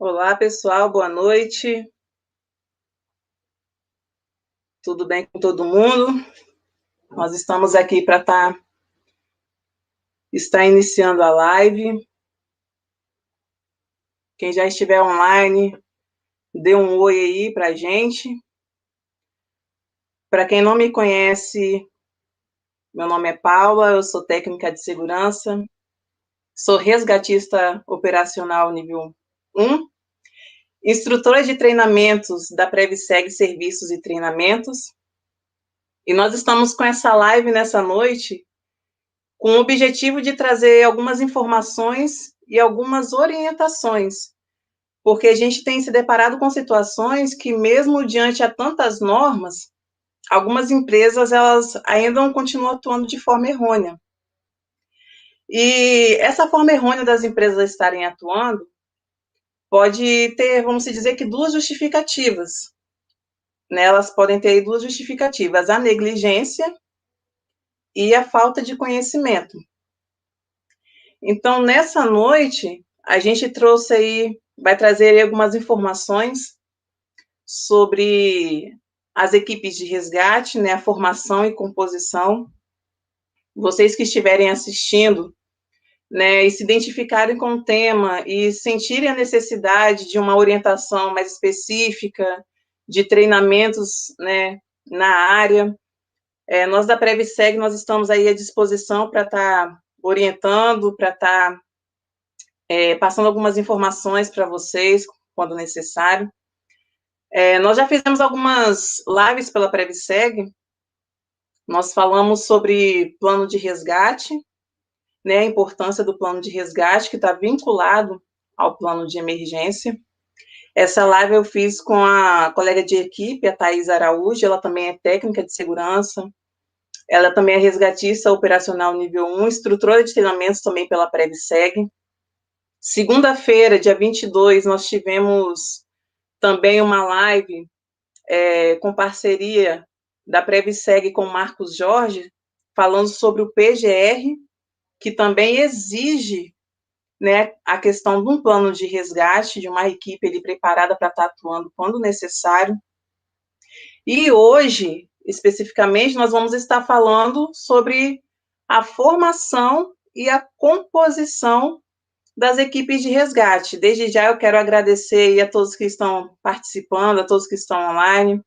Olá, pessoal, boa noite. Tudo bem com todo mundo? Nós estamos aqui para estar iniciando a live. Quem já estiver online, dê um oi aí para a gente. Para quem não me conhece, meu nome é Paula, eu sou técnica de segurança, sou resgatista operacional nível 1, instrutora de treinamentos da PrevSeg Serviços e Treinamentos, e nós estamos com essa live nessa noite com o objetivo de trazer algumas informações e algumas orientações, porque a gente tem se deparado com situações que, mesmo diante a tantas normas, algumas empresas elas ainda continuam atuando de forma errônea. E essa forma errônea das empresas estarem atuando pode ter, vamos dizer que, duas justificativas. Né? Elas podem ter duas justificativas: a negligência e a falta de conhecimento. Então, nessa noite, a gente trouxe aí, vai trazer aí algumas informações sobre as equipes de resgate, né, a formação e composição. Vocês que estiverem assistindo, né, e se identificarem com o tema e sentirem a necessidade de uma orientação mais específica, de treinamentos, né, na área, nós da PrevSeg, nós estamos aí à disposição para estar orientando, para estar passando algumas informações para vocês, quando necessário. Nós já fizemos algumas lives pela PrevSeg, nós falamos sobre plano de resgate, né, a importância do plano de resgate, que está vinculado ao plano de emergência. Essa live eu fiz com a colega de equipe, a Thais Araújo, ela também é técnica de segurança, ela também é resgatista operacional nível 1, instrutora de treinamentos também pela PrevSeg. Segunda-feira, dia 22, nós tivemos também uma live com parceria da PrevSeg com o Marcos Jorge, falando sobre o PGR, que também exige, né, a questão de um plano de resgate, de uma equipe ali preparada para estar atuando quando necessário. E hoje, especificamente, nós vamos estar falando sobre a formação e a composição das equipes de resgate. Desde já eu quero agradecer aí a todos que estão participando, a todos que estão online,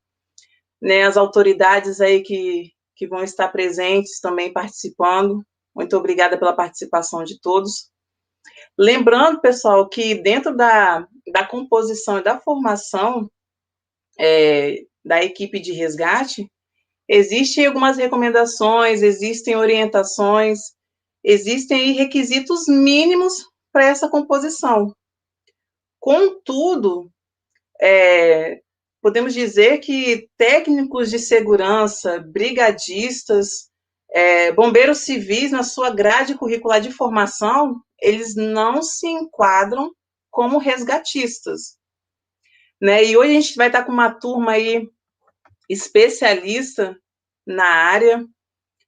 né, as autoridades aí que vão estar presentes também participando. Muito obrigada pela participação de todos. Lembrando, pessoal, que dentro da composição e da formação da equipe de resgate, existem algumas recomendações, existem orientações, existem aí requisitos mínimos para essa composição. Contudo, podemos dizer que técnicos de segurança, brigadistas, bombeiros civis, na sua grade curricular de formação, eles não se enquadram como resgatistas. Né? E hoje a gente vai estar com uma turma aí especialista na área,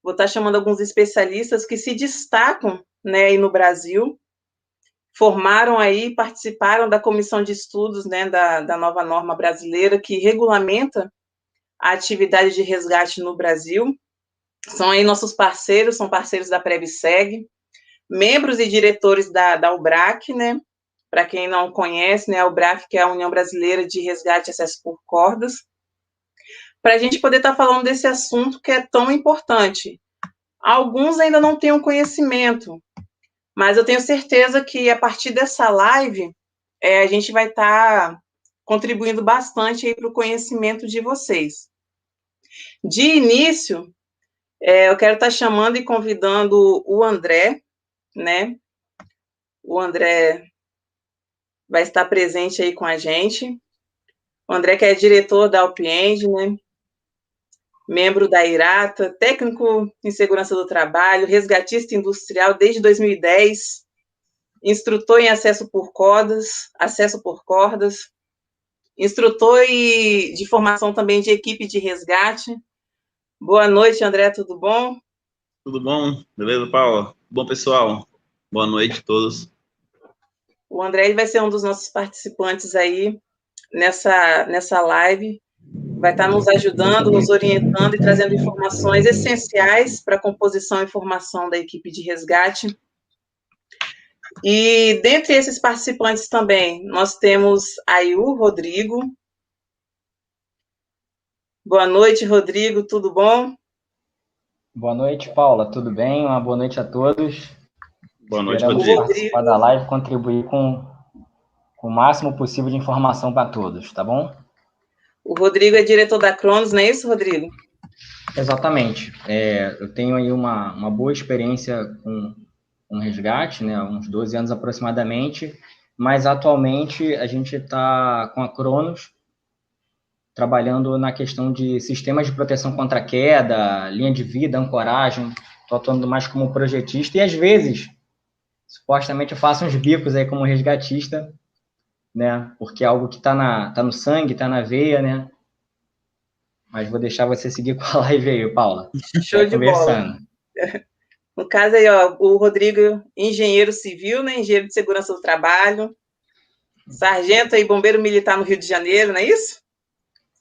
vou estar chamando alguns especialistas que se destacam, né, aí no Brasil, formaram aí, participaram da comissão de estudos, né, da nova norma brasileira que regulamenta a atividade de resgate no Brasil. São aí nossos parceiros, são parceiros da PrevSeg, membros e diretores da UBRAC, né? Para quem não conhece, né, a UBRAC, que é a União Brasileira de Resgate e Acesso por Cordas, para a gente poder estar falando desse assunto que é tão importante. Alguns ainda não têm um conhecimento, mas eu tenho certeza que a partir dessa live, a gente vai estar contribuindo bastante para o conhecimento de vocês. De início, eu quero estar chamando e convidando o André, né? O André vai estar presente aí com a gente. O André, que é diretor da Alpiend, né? Membro da IRATA, técnico em segurança do trabalho, resgatista industrial desde 2010, instrutor em acesso por cordas, instrutor de formação também de equipe de resgate. Boa noite, André, tudo bom? Tudo bom? Beleza, Paula? Bom, pessoal? Boa noite a todos. O André vai ser um dos nossos participantes aí nessa live, vai estar nos ajudando, nos orientando e trazendo informações essenciais para a composição e formação da equipe de resgate. E dentre esses participantes também, nós temos aí o Rodrigo. Boa noite, Rodrigo, tudo bom? Boa noite, Paula, tudo bem? Uma boa noite a todos. Boa noite, Esperamos Rodrigo. participar da live e contribuir com o máximo possível de informação para todos, tá bom? O Rodrigo é diretor da Cronos, não é isso, Rodrigo? Exatamente. Eu tenho aí uma boa experiência com resgate, né, há uns 12 anos aproximadamente, mas atualmente a gente está com a Cronos trabalhando na questão de sistemas de proteção contra queda, linha de vida, ancoragem. Estou atuando mais como projetista e, às vezes, supostamente eu faço uns bicos aí como resgatista, né? Porque é algo que tá no sangue, tá na veia, né? Mas vou deixar você seguir com a live aí, Paula. Show de bola. No caso aí, ó, o Rodrigo, engenheiro civil, né? Engenheiro de segurança do trabalho, sargento e bombeiro militar no Rio de Janeiro, não é isso?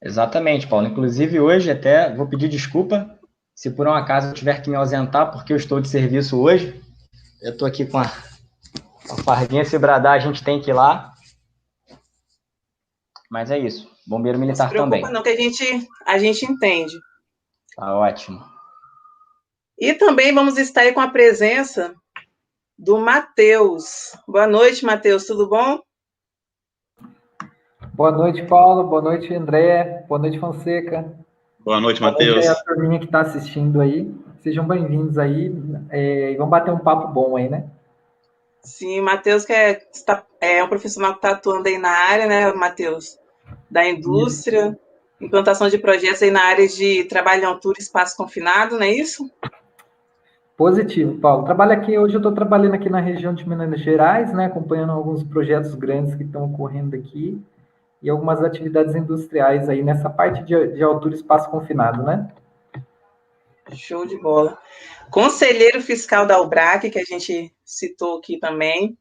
Exatamente, Paulo. Inclusive, hoje até vou pedir desculpa se por um acaso eu tiver que me ausentar, porque eu estou de serviço hoje. Eu estou aqui com a fardinha, se bradar, a gente tem que ir lá. Mas é isso. Bombeiro militar também. Não se preocupa não, que a gente entende. Tá ótimo. E também vamos estar aí com a presença do Matheus. Boa noite, Matheus, tudo bom? Boa noite, Paulo. Boa noite, André. Boa noite, Fonseca. Boa noite, Matheus. Boa noite a turminha que está assistindo aí. Sejam bem-vindos aí e vamos bater um papo bom aí, né? Sim, Matheus, que é um profissional que está atuando aí na área, né, Matheus? Da indústria, implantação de projetos aí na área de trabalho em altura e espaço confinado, não é isso? Positivo, Paulo. Hoje eu estou trabalhando aqui na região de Minas Gerais, né, acompanhando alguns projetos grandes que estão ocorrendo aqui e algumas atividades industriais aí nessa parte de altura e espaço confinado, né? Show de bola. Conselheiro fiscal da UBRAC, que a gente citou aqui também.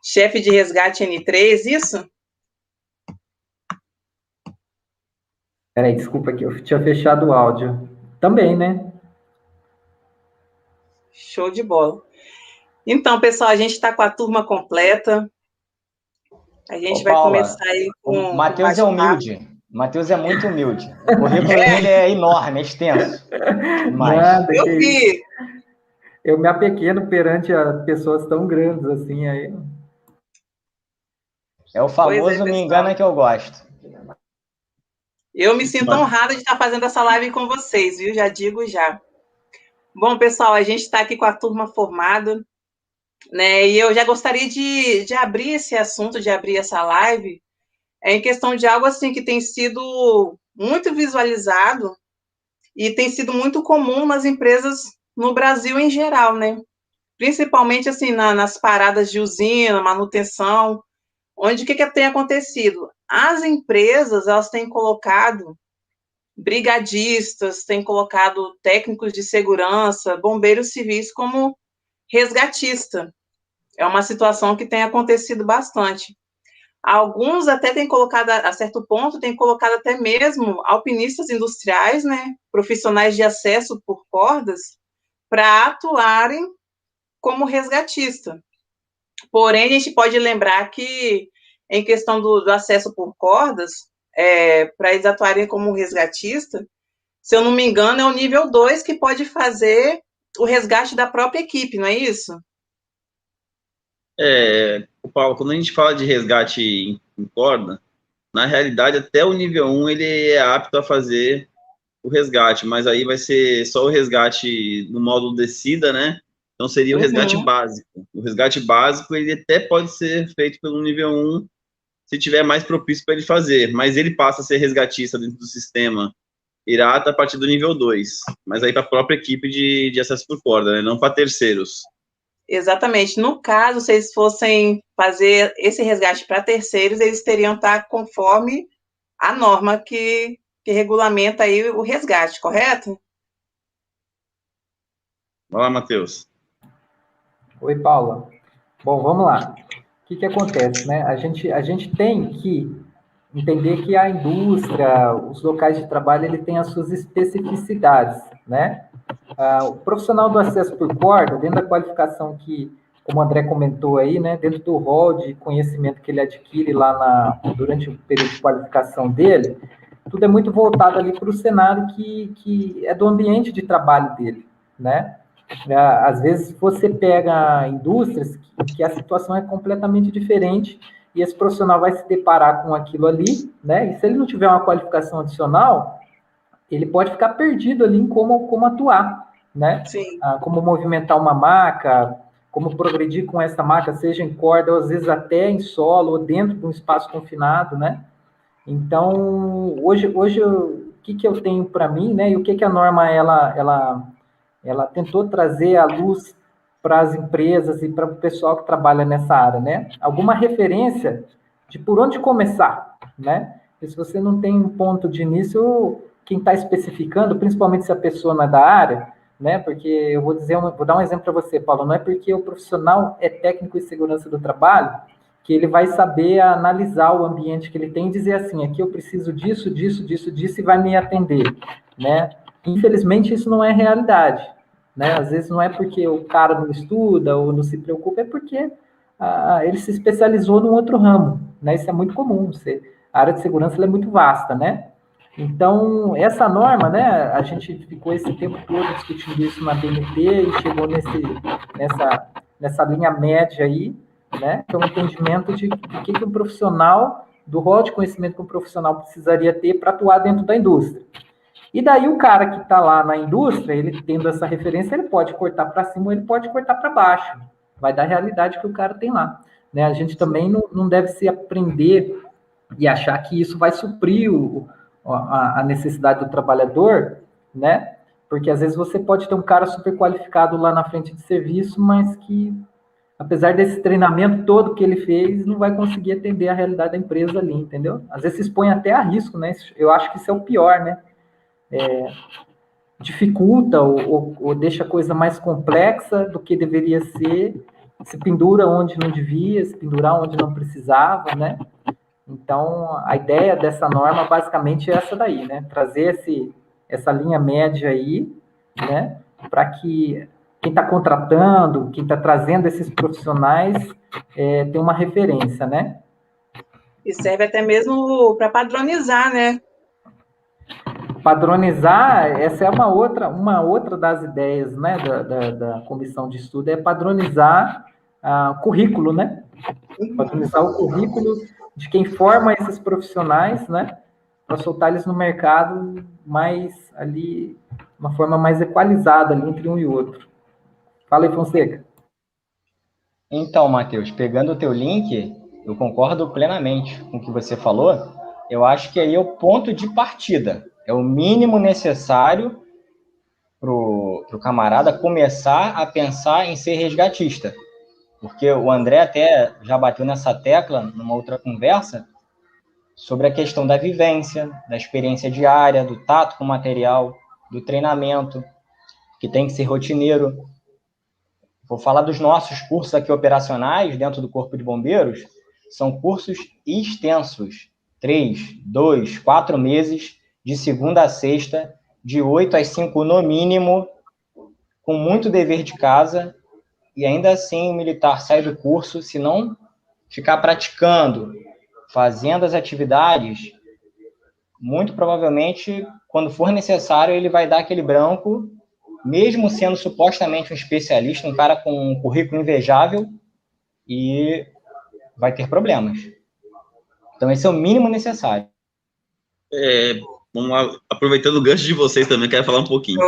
Chefe de resgate N3, isso? Peraí, desculpa aqui, eu tinha fechado o áudio. Também, né? Show de bola. Então, pessoal, a gente está com a turma completa. A gente vai Paula, começar aí com... O Matheus é humilde. O Matheus é muito humilde. O currículo dele é enorme, é extenso. Mas... Nada, eu vi. Eu me apequeno perante a pessoas tão grandes assim aí. É o famoso me engana que eu gosto. Eu me sinto honrada de estar fazendo essa live com vocês, viu? Já digo já. Bom, pessoal, a gente está aqui com a turma formada, né? E eu já gostaria de abrir esse assunto, de abrir essa live, em questão de algo assim que tem sido muito visualizado e tem sido muito comum nas empresas no Brasil em geral, né? Principalmente assim nas paradas de usina, manutenção, onde o que tem acontecido? As empresas, elas têm colocado brigadistas, têm colocado técnicos de segurança, bombeiros civis como resgatista. É uma situação que tem acontecido bastante. Alguns até têm colocado, a certo ponto, têm colocado até mesmo alpinistas industriais, né, profissionais de acesso por cordas, para atuarem como resgatista. Porém, a gente pode lembrar que, em questão do acesso por cordas, para eles atuarem como resgatista, se eu não me engano, é o nível 2 que pode fazer o resgate da própria equipe, não é isso? Paulo, quando a gente fala de resgate em corda, na realidade, até o nível 1 ele é apto a fazer o resgate, mas aí vai ser só o resgate no módulo descida, né? Então seria o resgate básico. O resgate básico, ele até pode ser feito pelo nível 1, se tiver mais propício para ele fazer, mas ele passa a ser resgatista dentro do sistema IRATA a partir do nível 2, mas aí para a própria equipe de acesso por corda, né? Não para terceiros. Exatamente. No caso, se eles fossem fazer esse resgate para terceiros, eles teriam que estar conforme a norma que regulamenta aí o resgate, correto? Vai lá, Matheus. Oi, Paula. Bom, vamos lá. que acontece, né? A gente tem que entender que a indústria, os locais de trabalho, ele tem as suas especificidades, né? O profissional do acesso por corda, dentro da qualificação que, como o André comentou aí, né, dentro do rol de conhecimento que ele adquire lá durante o período de qualificação dele, tudo é muito voltado ali para o cenário que é do ambiente de trabalho dele, né? Às vezes você pega indústrias que a situação é completamente diferente e esse profissional vai se deparar com aquilo ali, né? E se ele não tiver uma qualificação adicional, ele pode ficar perdido ali em como atuar, né? Sim. Como movimentar uma maca, como progredir com essa maca, seja em corda, ou às vezes até em solo, ou dentro de um espaço confinado, né? Então, hoje o que eu tenho para mim, né? E o que a norma ela tentou trazer à luz para as empresas e para o pessoal que trabalha nessa área, né? Alguma referência de por onde começar, né? E se você não tem um ponto de início, quem está especificando, principalmente se a pessoa não é da área, né? Porque eu vou dar um exemplo para você, Paulo, não é porque o profissional é técnico em segurança do trabalho que ele vai saber analisar o ambiente que ele tem e dizer assim, aqui eu preciso disso, disso, disso, disso, e vai me atender, né? Infelizmente, isso não é realidade, né? Às vezes não é porque o cara não estuda ou não se preocupa, é porque ele se especializou num outro ramo, né? Isso é muito comum, a área de segurança ela é muito vasta, né? Então, essa norma, né, a gente ficou esse tempo todo discutindo isso na BNT e chegou nessa linha média aí, né, que é um entendimento de que um profissional, do rol de conhecimento que um profissional precisaria ter para atuar dentro da indústria. E daí o cara que está lá na indústria, ele tendo essa referência, ele pode cortar para cima ou ele pode cortar para baixo. Vai da realidade que o cara tem lá. Né? A gente também não deve se aprender e achar que isso vai suprir a necessidade do trabalhador, né? Porque às vezes você pode ter um cara super qualificado lá na frente de serviço, mas que, apesar desse treinamento todo que ele fez, não vai conseguir atender a realidade da empresa ali, entendeu? Às vezes se expõe até a risco, né? Eu acho que isso é o pior, né? Dificulta ou deixa a coisa mais complexa do que deveria ser, se pendura onde não devia, se pendurar onde não precisava, né? Então, a ideia dessa norma basicamente é essa daí, né? Trazer essa linha média aí, né? Para que quem está contratando, quem está trazendo esses profissionais tenha uma referência, né? E serve até mesmo para padronizar, né? Padronizar, essa é uma outra das ideias, né, da comissão de estudo, é padronizar o currículo, né? Padronizar o currículo de quem forma esses profissionais, né? Para soltar eles no mercado mais ali, uma forma mais equalizada ali entre um e outro. Fala aí, Fonseca. Então, Matheus, pegando o teu link, eu concordo plenamente com o que você falou. Eu acho que aí é o ponto de partida. É o mínimo necessário para o camarada começar a pensar em ser resgatista. Porque o André até já bateu nessa tecla numa outra conversa sobre a questão da vivência, da experiência diária, do tato com o material, do treinamento, que tem que ser rotineiro. Vou falar dos nossos cursos aqui operacionais dentro do Corpo de Bombeiros. São cursos extensos, 3, 2, 4 meses, de segunda a sexta, de 8 às 5 no mínimo, com muito dever de casa, e ainda assim o militar sai do curso, se não ficar praticando, fazendo as atividades, muito provavelmente, quando for necessário, ele vai dar aquele branco, mesmo sendo supostamente um especialista, um cara com um currículo invejável, e vai ter problemas. Então, esse é o mínimo necessário. Vamos lá, aproveitando o gancho de vocês também, quero falar um pouquinho.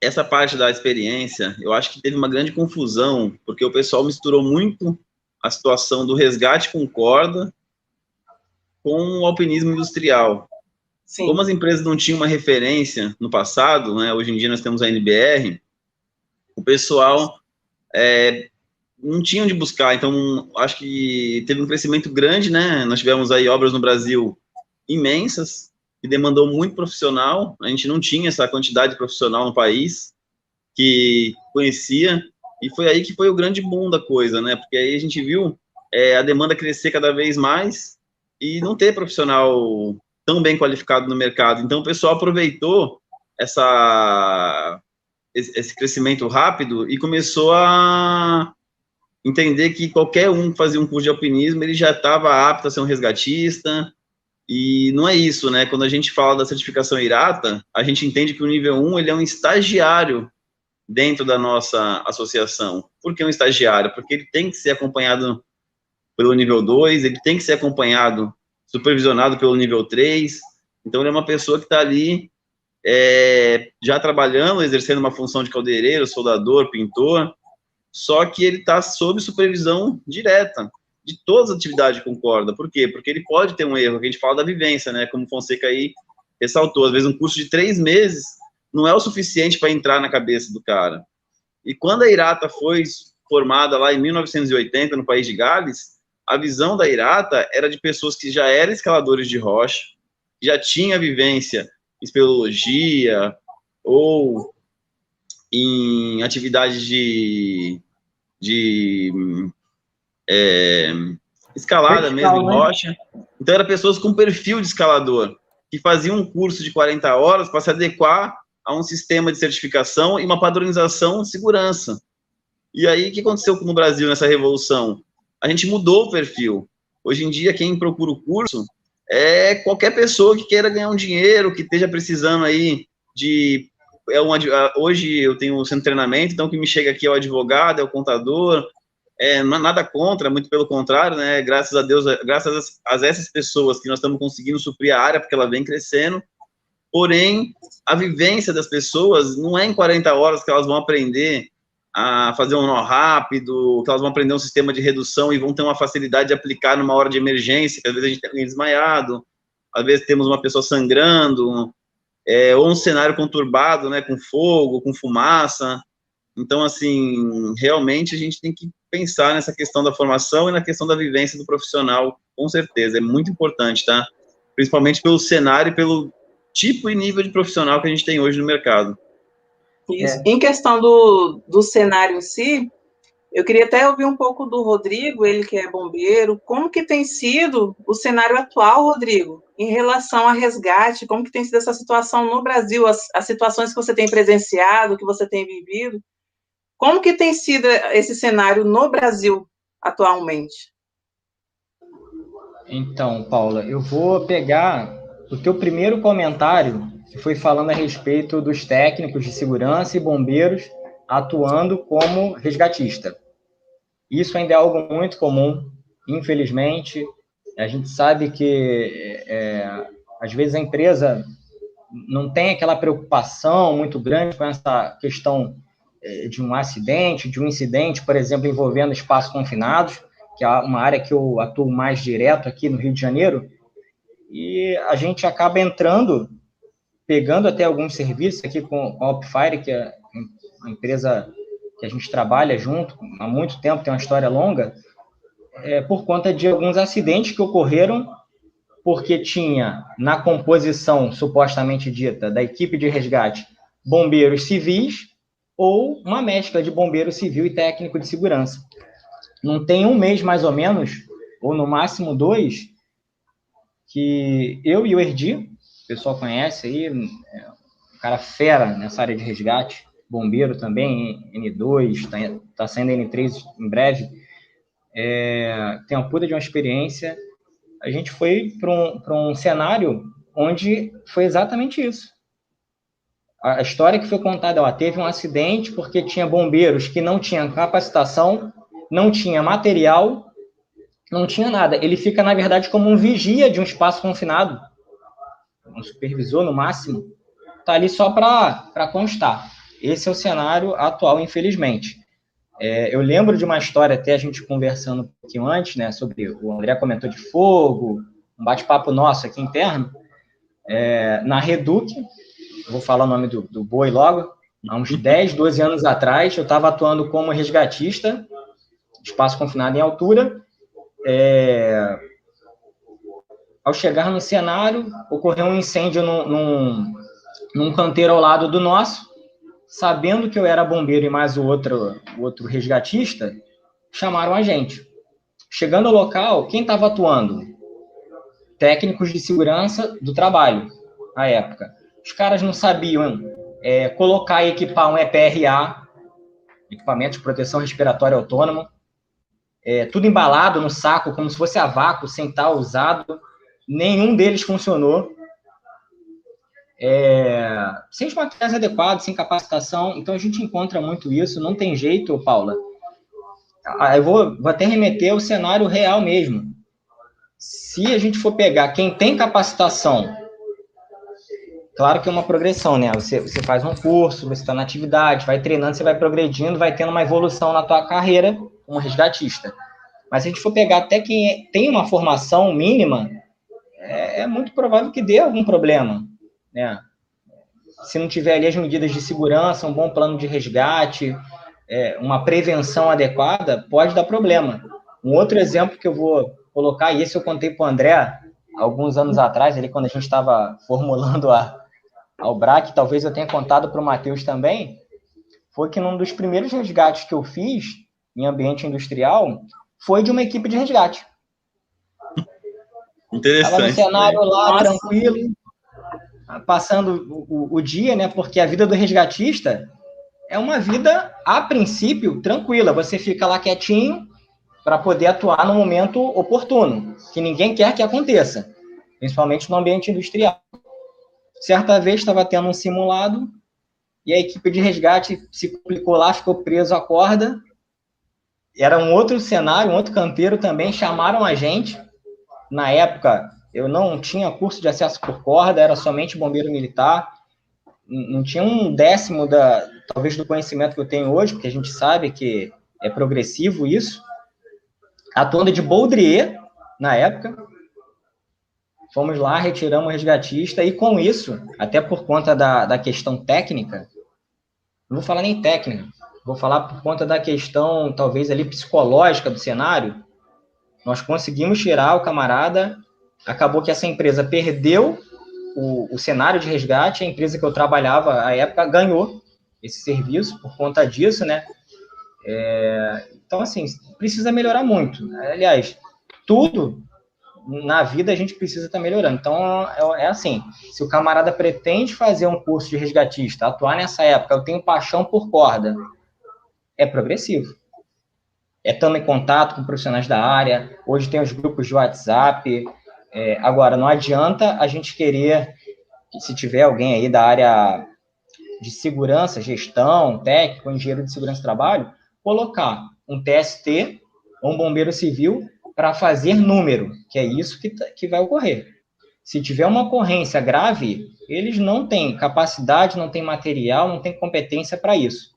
Essa parte da experiência, eu acho que teve uma grande confusão, porque o pessoal misturou muito a situação do resgate com corda com o alpinismo industrial. Sim. Como as empresas não tinham uma referência no passado, né, hoje em dia nós temos a NBR, o pessoal não tinha onde buscar, então acho que teve um crescimento grande, né, nós tivemos aí obras no Brasil imensas, que demandou muito profissional, a gente não tinha essa quantidade de profissional no país que conhecia, E foi aí que foi o grande boom da coisa, né? Porque aí a gente viu a demanda crescer cada vez mais e não ter profissional tão bem qualificado no mercado. Então, o pessoal aproveitou esse crescimento rápido e começou a entender que qualquer um que fazia um curso de alpinismo, ele já estava apto a ser um resgatista, e não é isso, né? Quando a gente fala da certificação IRATA, a gente entende que o nível 1, ele é um estagiário dentro da nossa associação. Por que um estagiário? Porque ele tem que ser acompanhado pelo nível 2, ele tem que ser acompanhado, supervisionado pelo nível 3, então ele é uma pessoa que está ali já trabalhando, exercendo uma função de caldeireiro, soldador, pintor, só que ele está sob supervisão direta de todas as atividades com corda. Por quê? Porque ele pode ter um erro, que a gente fala da vivência, né? Como o Fonseca aí ressaltou, às vezes um curso de 3 meses não é o suficiente para entrar na cabeça do cara. E quando a IRATA foi formada lá em 1980, no país de Gales, a visão da IRATA era de pessoas que já eram escaladores de rocha, já tinham vivência em espeleologia ou em atividades de escalada vertical, mesmo, em rocha. Então, eram pessoas com perfil de escalador, que faziam um curso de 40 horas para se adequar a um sistema de certificação e uma padronização de segurança. E aí, o que aconteceu no Brasil nessa revolução? A gente mudou o perfil. Hoje em dia, quem procura o curso é qualquer pessoa que queira ganhar um dinheiro, que esteja precisando aí de... hoje eu tenho um centro de treinamento, então o que me chega aqui é o advogado, é o contador, não é nada contra, muito pelo contrário, né? Graças a Deus, graças a essas pessoas que nós estamos conseguindo suprir a área, porque ela vem crescendo. Porém, a vivência das pessoas não é em 40 horas que elas vão aprender a fazer um nó rápido, que elas vão aprender um sistema de redução e vão ter uma facilidade de aplicar numa hora de emergência, que às vezes a gente tem alguém desmaiado, às vezes temos uma pessoa sangrando, ou um cenário conturbado, né, com fogo, com fumaça. Então, assim, realmente a gente tem que pensar nessa questão da formação e na questão da vivência do profissional, com certeza, é muito importante, tá? Principalmente pelo cenário e pelo tipo e nível de profissional que a gente tem hoje no mercado. Isso. Em questão do cenário em si, eu queria até ouvir um pouco do Rodrigo, ele que é bombeiro, como que tem sido o cenário atual, Rodrigo, em relação a resgate, como que tem sido essa situação no Brasil, as situações que você tem presenciado, que você tem vivido, como que tem sido esse cenário no Brasil atualmente? Então, Paula, eu vou pegar o teu primeiro comentário, que foi falando a respeito dos técnicos de segurança e bombeiros atuando como resgatista. Isso ainda é algo muito comum, infelizmente. A gente sabe que, às vezes, a empresa não tem aquela preocupação muito grande com essa questão de um acidente, de um incidente, por exemplo, envolvendo espaços confinados, que é uma área que eu atuo mais direto aqui no Rio de Janeiro, e a gente acaba entrando, pegando até alguns serviços aqui com a Opfire, que é uma empresa que a gente trabalha junto há muito tempo, tem uma história longa, por conta de alguns acidentes que ocorreram, porque tinha na composição, supostamente dita, da equipe de resgate, bombeiros civis ou uma mescla de bombeiro civil e técnico de segurança. Não tem um mês, mais ou menos, ou no máximo 2, que eu e o Erdi, o pessoal conhece aí, um cara fera nessa área de resgate, bombeiro também, N2, tá saindo N3 em breve, tem uma puta de uma experiência. A gente foi para um cenário onde foi exatamente isso. A história que foi contada, teve um acidente porque tinha bombeiros que não tinham capacitação, não tinha material, não tinha nada. Ele fica, na verdade, como um vigia de um espaço confinado, um supervisor, no máximo, está ali só para constar. Esse é o cenário atual, infelizmente. Eu lembro de uma história, até a gente conversando um pouquinho antes, né, sobre, o André comentou de fogo, um bate-papo nosso aqui interno, na Reduc, vou falar o nome do boi logo, há uns 10, 12 anos atrás, eu estava atuando como resgatista, espaço confinado em altura. Ao chegar no cenário, ocorreu um incêndio num canteiro ao lado do nosso, sabendo que eu era bombeiro e mais o outro resgatista, chamaram a gente. Chegando ao local, quem estava atuando? Técnicos de segurança do trabalho, à época. Os caras não sabiam colocar e equipar um EPRA, equipamento de proteção respiratória autônoma, tudo embalado no saco, como se fosse a vácuo, sem estar usado. Nenhum deles funcionou. Sem os materiais adequados, sem capacitação. Então, a gente encontra muito isso. Não tem jeito, Paula. Eu vou até remeter ao cenário real mesmo. Se a gente for pegar quem tem capacitação, claro que é uma progressão, né? Você faz um curso, você está na atividade, vai treinando, você vai progredindo, vai tendo uma evolução na tua carreira como resgatista. Mas se a gente for pegar até quem tem uma formação mínima, é muito provável que dê algum problema, né? Se não tiver ali as medidas de segurança, um bom plano de resgate, uma prevenção adequada, pode dar problema. Um outro exemplo que eu vou colocar, e esse eu contei para o André alguns anos atrás, ali, quando a gente estava formulando ao BRAC, talvez eu tenha contado para o Matheus também, foi que num dos primeiros resgates que eu fiz em ambiente industrial, foi de uma equipe de resgate. Interessante. Estava no cenário lá, tranquilo, passando o dia, né? Porque a vida do resgatista é uma vida, a princípio, tranquila. Você fica lá quietinho para poder atuar no momento oportuno, que ninguém quer que aconteça, principalmente no ambiente industrial. Certa vez estava tendo um simulado e a equipe de resgate se complicou lá, ficou preso à corda. Era um outro cenário, um outro canteiro também, chamaram a gente. Na época, eu não tinha curso de acesso por corda, era somente bombeiro militar. Não tinha um décimo talvez do conhecimento que eu tenho hoje, porque a gente sabe que é progressivo isso. Atuando de Baudrier, na época, fomos lá, retiramos o resgatista, e com isso, até por conta da questão técnica, não vou falar nem técnica, vou falar por conta da questão, talvez, ali psicológica do cenário, nós conseguimos tirar o camarada, acabou que essa empresa perdeu o cenário de resgate, a empresa que eu trabalhava, à época, ganhou esse serviço por conta disso, né? Então, assim, precisa melhorar muito. Aliás, tudo na vida a gente precisa estar melhorando. Então, é assim, se o camarada pretende fazer um curso de resgatista, atuar nessa época, eu tenho paixão por corda, é progressivo. Estando em contato com profissionais da área, hoje tem os grupos de WhatsApp. Agora, não adianta a gente querer, se tiver alguém aí da área de segurança, gestão, técnico, engenheiro de segurança do trabalho, colocar um TST ou um bombeiro civil para fazer número, que é isso que vai ocorrer. Se tiver uma ocorrência grave, eles não têm capacidade, não têm material, não têm competência para isso.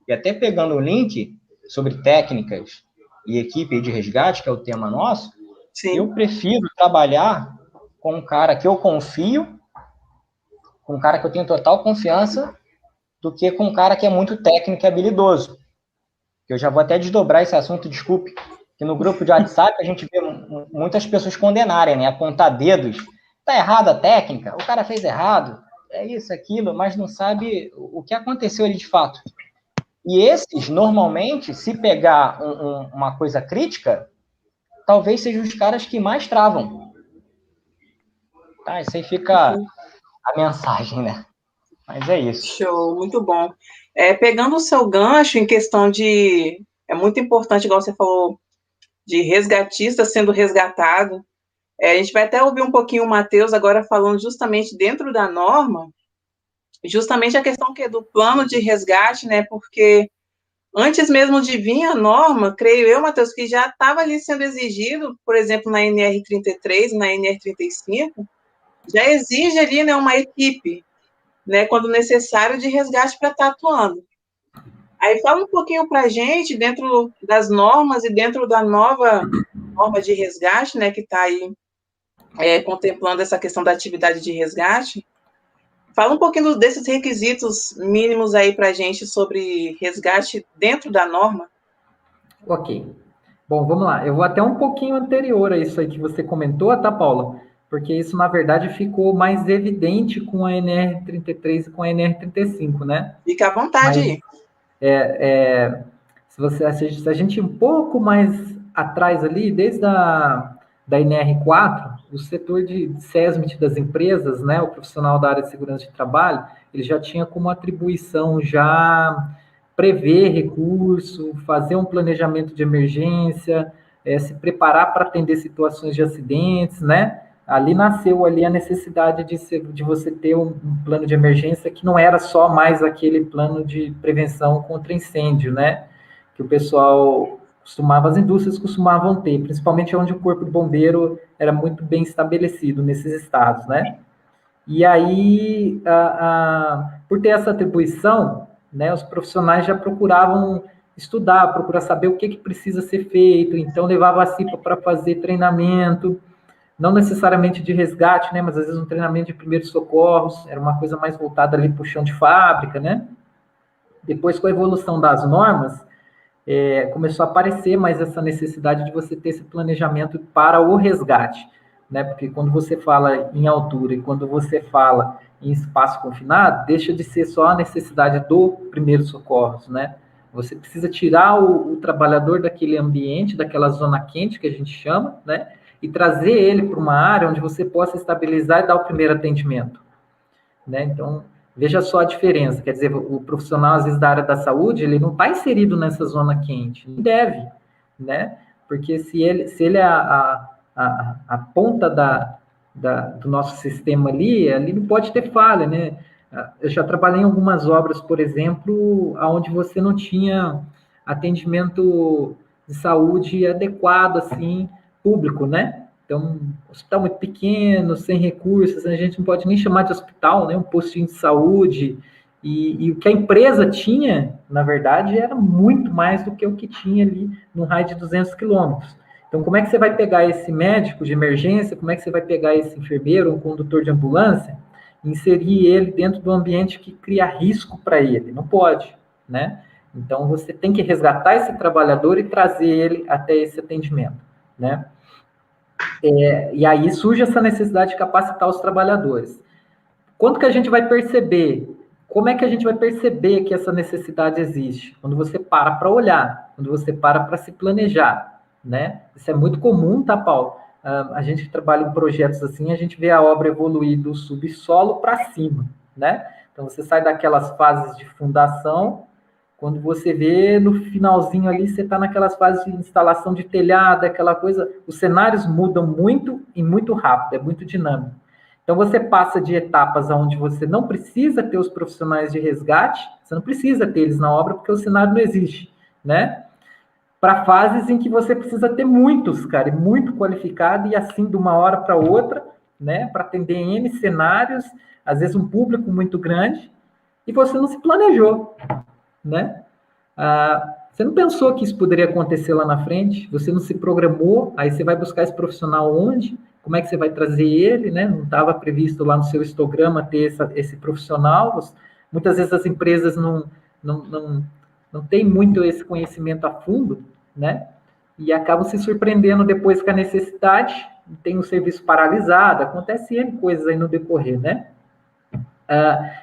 E até pegando o link sobre técnicas e equipe de resgate, que é o tema nosso, sim, eu prefiro trabalhar com um cara que eu confio, com um cara que eu tenho total confiança, do que com um cara que é muito técnico e habilidoso. Eu já vou até desdobrar esse assunto, desculpe, que no grupo de WhatsApp a gente vê muitas pessoas condenarem, né, apontar dedos. Tá errado a técnica, o cara fez errado, é isso, aquilo, mas não sabe o que aconteceu ali de fato. E esses, normalmente, se pegar uma coisa crítica, talvez sejam os caras que mais travam. Tá, isso aí fica a mensagem, né? Mas é isso. Show, muito bom. Pegando o seu gancho em questão de... É muito importante, igual você falou, de resgatista sendo resgatado. A gente vai até ouvir um pouquinho o Matheus agora falando justamente dentro da norma, justamente a questão que é do plano de resgate, né? Porque antes mesmo de vir a norma, creio eu, Matheus, que já estava ali sendo exigido, por exemplo, na NR33, na NR35, já exige ali, né, uma equipe, né, quando necessário, de resgate para estar atuando. Aí fala um pouquinho para a gente, dentro das normas e dentro da nova norma de resgate, né, que está aí contemplando essa questão da atividade de resgate. Fala um pouquinho desses requisitos mínimos aí para a gente sobre resgate dentro da norma. Ok. Bom, vamos lá. Eu vou até um pouquinho anterior a isso aí que você comentou, tá, Paula? porque isso, na verdade, ficou mais evidente com a NR33 e com a NR35, né? Fica à vontade aí. Se a gente ir um pouco mais atrás ali, desde da NR4, o setor de SESMIT das empresas, né, o profissional da área de segurança de trabalho, ele já tinha como atribuição já prever recurso, fazer um planejamento de emergência, se preparar para atender situações de acidentes, né? Ali nasceu ali a necessidade de você ter um plano de emergência que não era só mais aquele plano de prevenção contra incêndio, né? Que o pessoal as indústrias costumavam ter, principalmente onde o corpo de bombeiro era muito bem estabelecido nesses estados, né? E aí, por ter essa atribuição, né, os profissionais já procuravam estudar, procurar saber o que precisa ser feito, então levava a CIPA para fazer treinamento, não necessariamente de resgate, né, mas às vezes um treinamento de primeiros socorros, era uma coisa mais voltada ali para o chão de fábrica, né? Depois, com a evolução das normas, começou a aparecer mais essa necessidade de você ter esse planejamento para o resgate, né? Porque quando você fala em altura e quando você fala em espaço confinado, deixa de ser só a necessidade do primeiro socorros, né? Você precisa tirar o trabalhador daquele ambiente, daquela zona quente que a gente chama, né? E trazer ele para uma área onde você possa estabilizar e dar o primeiro atendimento, né? Então, veja só a diferença, quer dizer, o profissional, às vezes, da área da saúde, ele não está inserido nessa zona quente, não deve, né? Porque se ele é a ponta do nosso sistema ali não pode ter falha, né? Eu já trabalhei em algumas obras, por exemplo, onde você não tinha atendimento de saúde adequado, assim, público, né? Então, hospital muito pequeno, sem recursos, a gente não pode nem chamar de hospital, né? Um postinho de saúde. E o que a empresa tinha, na verdade, era muito mais do que o que tinha ali no raio de 200 quilômetros. Então, como é que você vai pegar esse médico de emergência, como é que você vai pegar esse enfermeiro, um condutor de ambulância, e inserir ele dentro do ambiente que cria risco para ele? Não pode, né? Então, você tem que resgatar esse trabalhador e trazer ele até esse atendimento, né? E aí surge essa necessidade de capacitar os trabalhadores. Quando que a gente vai perceber? Como é que a gente vai perceber que essa necessidade existe? Quando você para olhar, quando você para se planejar, né? Isso é muito comum, tá, Paulo? A gente trabalha em projetos assim, a gente vê a obra evoluir do subsolo para cima, né? Então, você sai daquelas fases de fundação, quando você vê no finalzinho ali, você está naquelas fases de instalação de telhado, aquela coisa, os cenários mudam muito e muito rápido, é muito dinâmico. Então, você passa de etapas onde você não precisa ter os profissionais de resgate, você não precisa ter eles na obra, porque o cenário não existe, né? Para fases em que você precisa ter muitos, cara, muito qualificado, e assim, de uma hora para outra, né? Para atender N cenários, às vezes um público muito grande, e você não se planejou, né? Você não pensou que isso poderia acontecer lá na frente, você não se programou, aí você vai buscar esse profissional onde, como é que você vai trazer ele, né? Não estava previsto lá no seu histograma ter esse profissional, muitas vezes as empresas não têm muito esse conhecimento a fundo, né? E acabam se surpreendendo depois com a necessidade, tem o serviço paralisado, acontece N coisas aí no decorrer, né?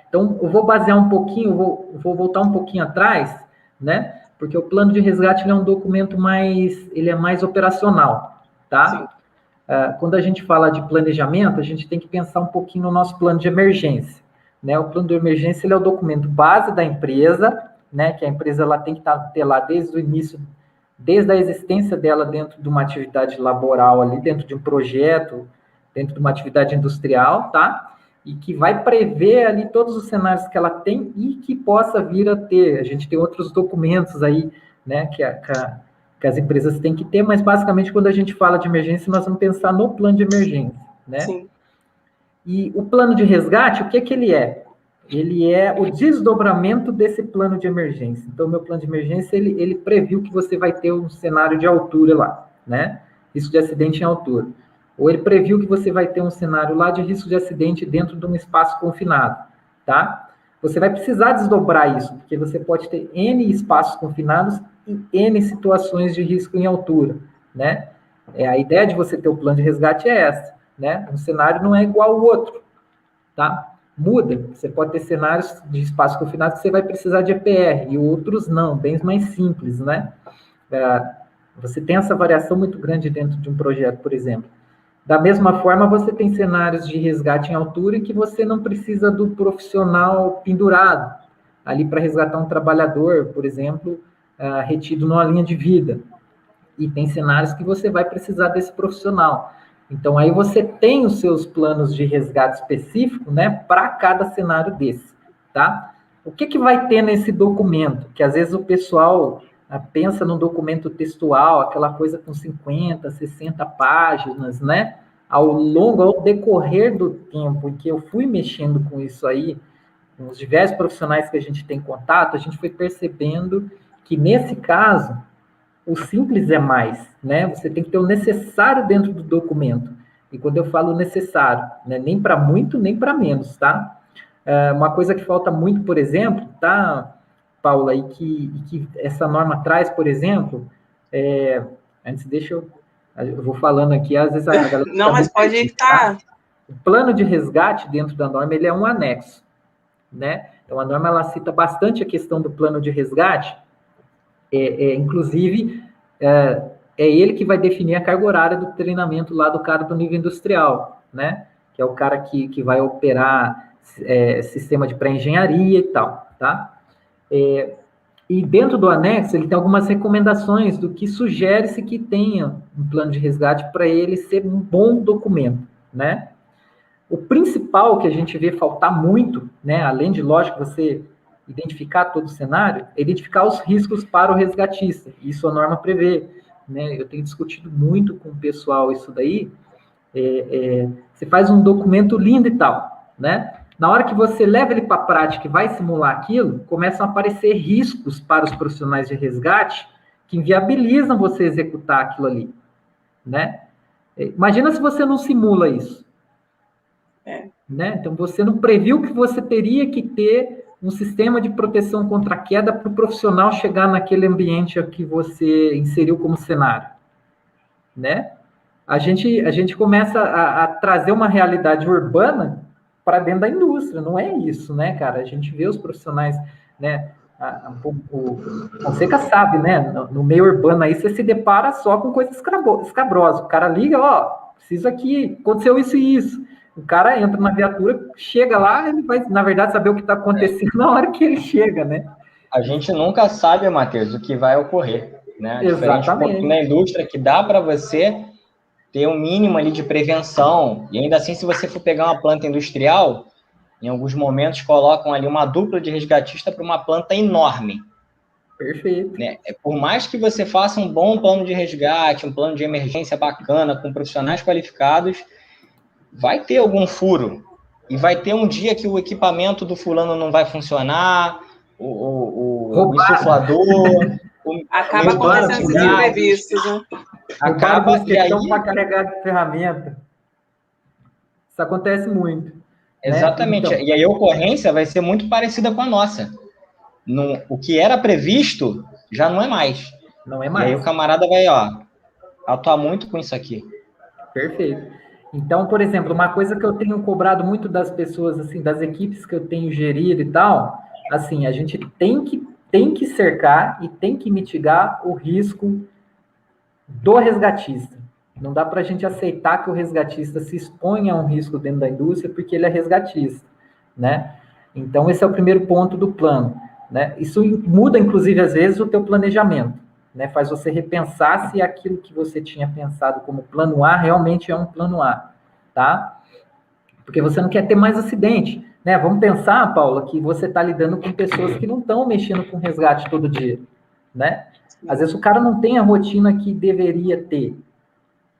Então, eu vou basear um pouquinho, vou voltar um pouquinho atrás, né? Porque o plano de resgate ele é um documento ele é mais operacional, tá? Quando a gente fala de planejamento, a gente tem que pensar um pouquinho no nosso plano de emergência, né? O plano de emergência ele é o documento base da empresa, né? Que a empresa ela tem que ter lá desde o início, desde a existência dela dentro de uma atividade laboral ali, dentro de um projeto, dentro de uma atividade industrial, tá? E que vai prever ali todos os cenários que ela tem e que possa vir a ter. A gente tem outros documentos aí, né, que as empresas têm que ter, mas basicamente quando a gente fala de emergência, nós vamos pensar no plano de emergência, né? Sim. E o plano de resgate, o que ele é? Ele é o desdobramento desse plano de emergência. Então, o meu plano de emergência, ele previu que você vai ter um cenário de altura lá, né? Risco de acidente em altura. Ou ele previu que você vai ter um cenário lá de risco de acidente dentro de um espaço confinado, tá? Você vai precisar desdobrar isso, porque você pode ter N espaços confinados e N situações de risco em altura, né? A ideia de você ter o plano de resgate é essa, né? Um cenário não é igual ao outro, tá? Muda. Você pode ter cenários de espaço confinado que você vai precisar de EPR, e outros não, bem mais simples, né? Você tem essa variação muito grande dentro de um projeto, por exemplo. Da mesma forma, você tem cenários de resgate em altura em que você não precisa do profissional pendurado ali para resgatar um trabalhador, por exemplo, retido numa linha de vida. E tem cenários que você vai precisar desse profissional. Então, aí você tem os seus planos de resgate específico, né, para cada cenário desse, tá? O que vai ter nesse documento? Que às vezes o pessoal pensa num documento textual, aquela coisa com 50, 60 páginas, né? Ao decorrer do tempo em que eu fui mexendo com isso aí, com os diversos profissionais que a gente tem contato, a gente foi percebendo que, nesse caso, o simples é mais, né? Você tem que ter o necessário dentro do documento. E quando eu falo necessário, né, nem para muito, nem para menos, tá? Uma coisa que falta muito, por exemplo, tá, Paula, e que essa norma traz, por exemplo, antes deixa eu vou falando aqui, às vezes a galera... Não, mas pode ir, tá? O plano de resgate dentro da norma, ele é um anexo, né? Então, a norma, ela cita bastante a questão do plano de resgate, inclusive, é ele que vai definir a carga horária do treinamento lá do cara do nível industrial, né? Que é o cara que vai operar sistema de pré-engenharia e tal, tá? E dentro do anexo, ele tem algumas recomendações do que sugere-se que tenha um plano de resgate para ele ser um bom documento, né? O principal que a gente vê faltar muito, né, além de, lógico, você identificar todo o cenário, é identificar os riscos para o resgatista. Isso a norma prevê, né? Eu tenho discutido muito com o pessoal isso daí. Você faz um documento lindo e tal, né? Na hora que você leva ele para a prática e vai simular aquilo, começam a aparecer riscos para os profissionais de resgate que inviabilizam você executar aquilo ali, né? Imagina se você não simula isso. Né? Então, você não previu que você teria que ter um sistema de proteção contra a queda para o profissional chegar naquele ambiente que você inseriu como cenário, né? A gente começa a trazer uma realidade urbana para dentro da indústria, não é isso, né, cara? A gente vê os profissionais, né? O Fonseca sabe, né? No meio urbano aí, você se depara só com coisas escabrosas. O cara liga, preciso aqui, aconteceu isso e isso. O cara entra na viatura, chega lá, ele vai, na verdade, saber o que está acontecendo na hora que ele chega, né? A gente nunca sabe, Matheus, o que vai ocorrer, né? Exatamente. Diferente na indústria, que dá para você ter um mínimo ali de prevenção, e ainda assim, se você for pegar uma planta industrial, em alguns momentos colocam ali uma dupla de resgatista para uma planta enorme. Perfeito. Né? Por mais que você faça um bom plano de resgate, um plano de emergência bacana, com profissionais qualificados, vai ter algum furo. E vai ter um dia que o equipamento do fulano não vai funcionar, o insuflador... Acaba acontecendo esses imprevistos, né? Acaba e aí... para carregar de ferramenta. Isso acontece muito. Exatamente. Né? Então... E aí a ocorrência vai ser muito parecida com a nossa. O que era previsto já não é mais. Não é mais. E aí o camarada vai, atuar muito com isso aqui. Perfeito. Então, por exemplo, uma coisa que eu tenho cobrado muito das pessoas, assim, das equipes que eu tenho gerido e tal, assim, a gente tem que cercar e tem que mitigar o risco do resgatista. Não dá para a gente aceitar que o resgatista se exponha a um risco dentro da indústria porque ele é resgatista, né? Então, esse é o primeiro ponto do plano, né? Isso muda, inclusive, às vezes, o teu planejamento, né? Faz você repensar se aquilo que você tinha pensado como plano A realmente é um plano A, tá? Porque você não quer ter mais acidente, né? Vamos pensar, Paula, que você está lidando com pessoas que não estão mexendo com resgate todo dia, né? Às vezes o cara não tem a rotina que deveria ter,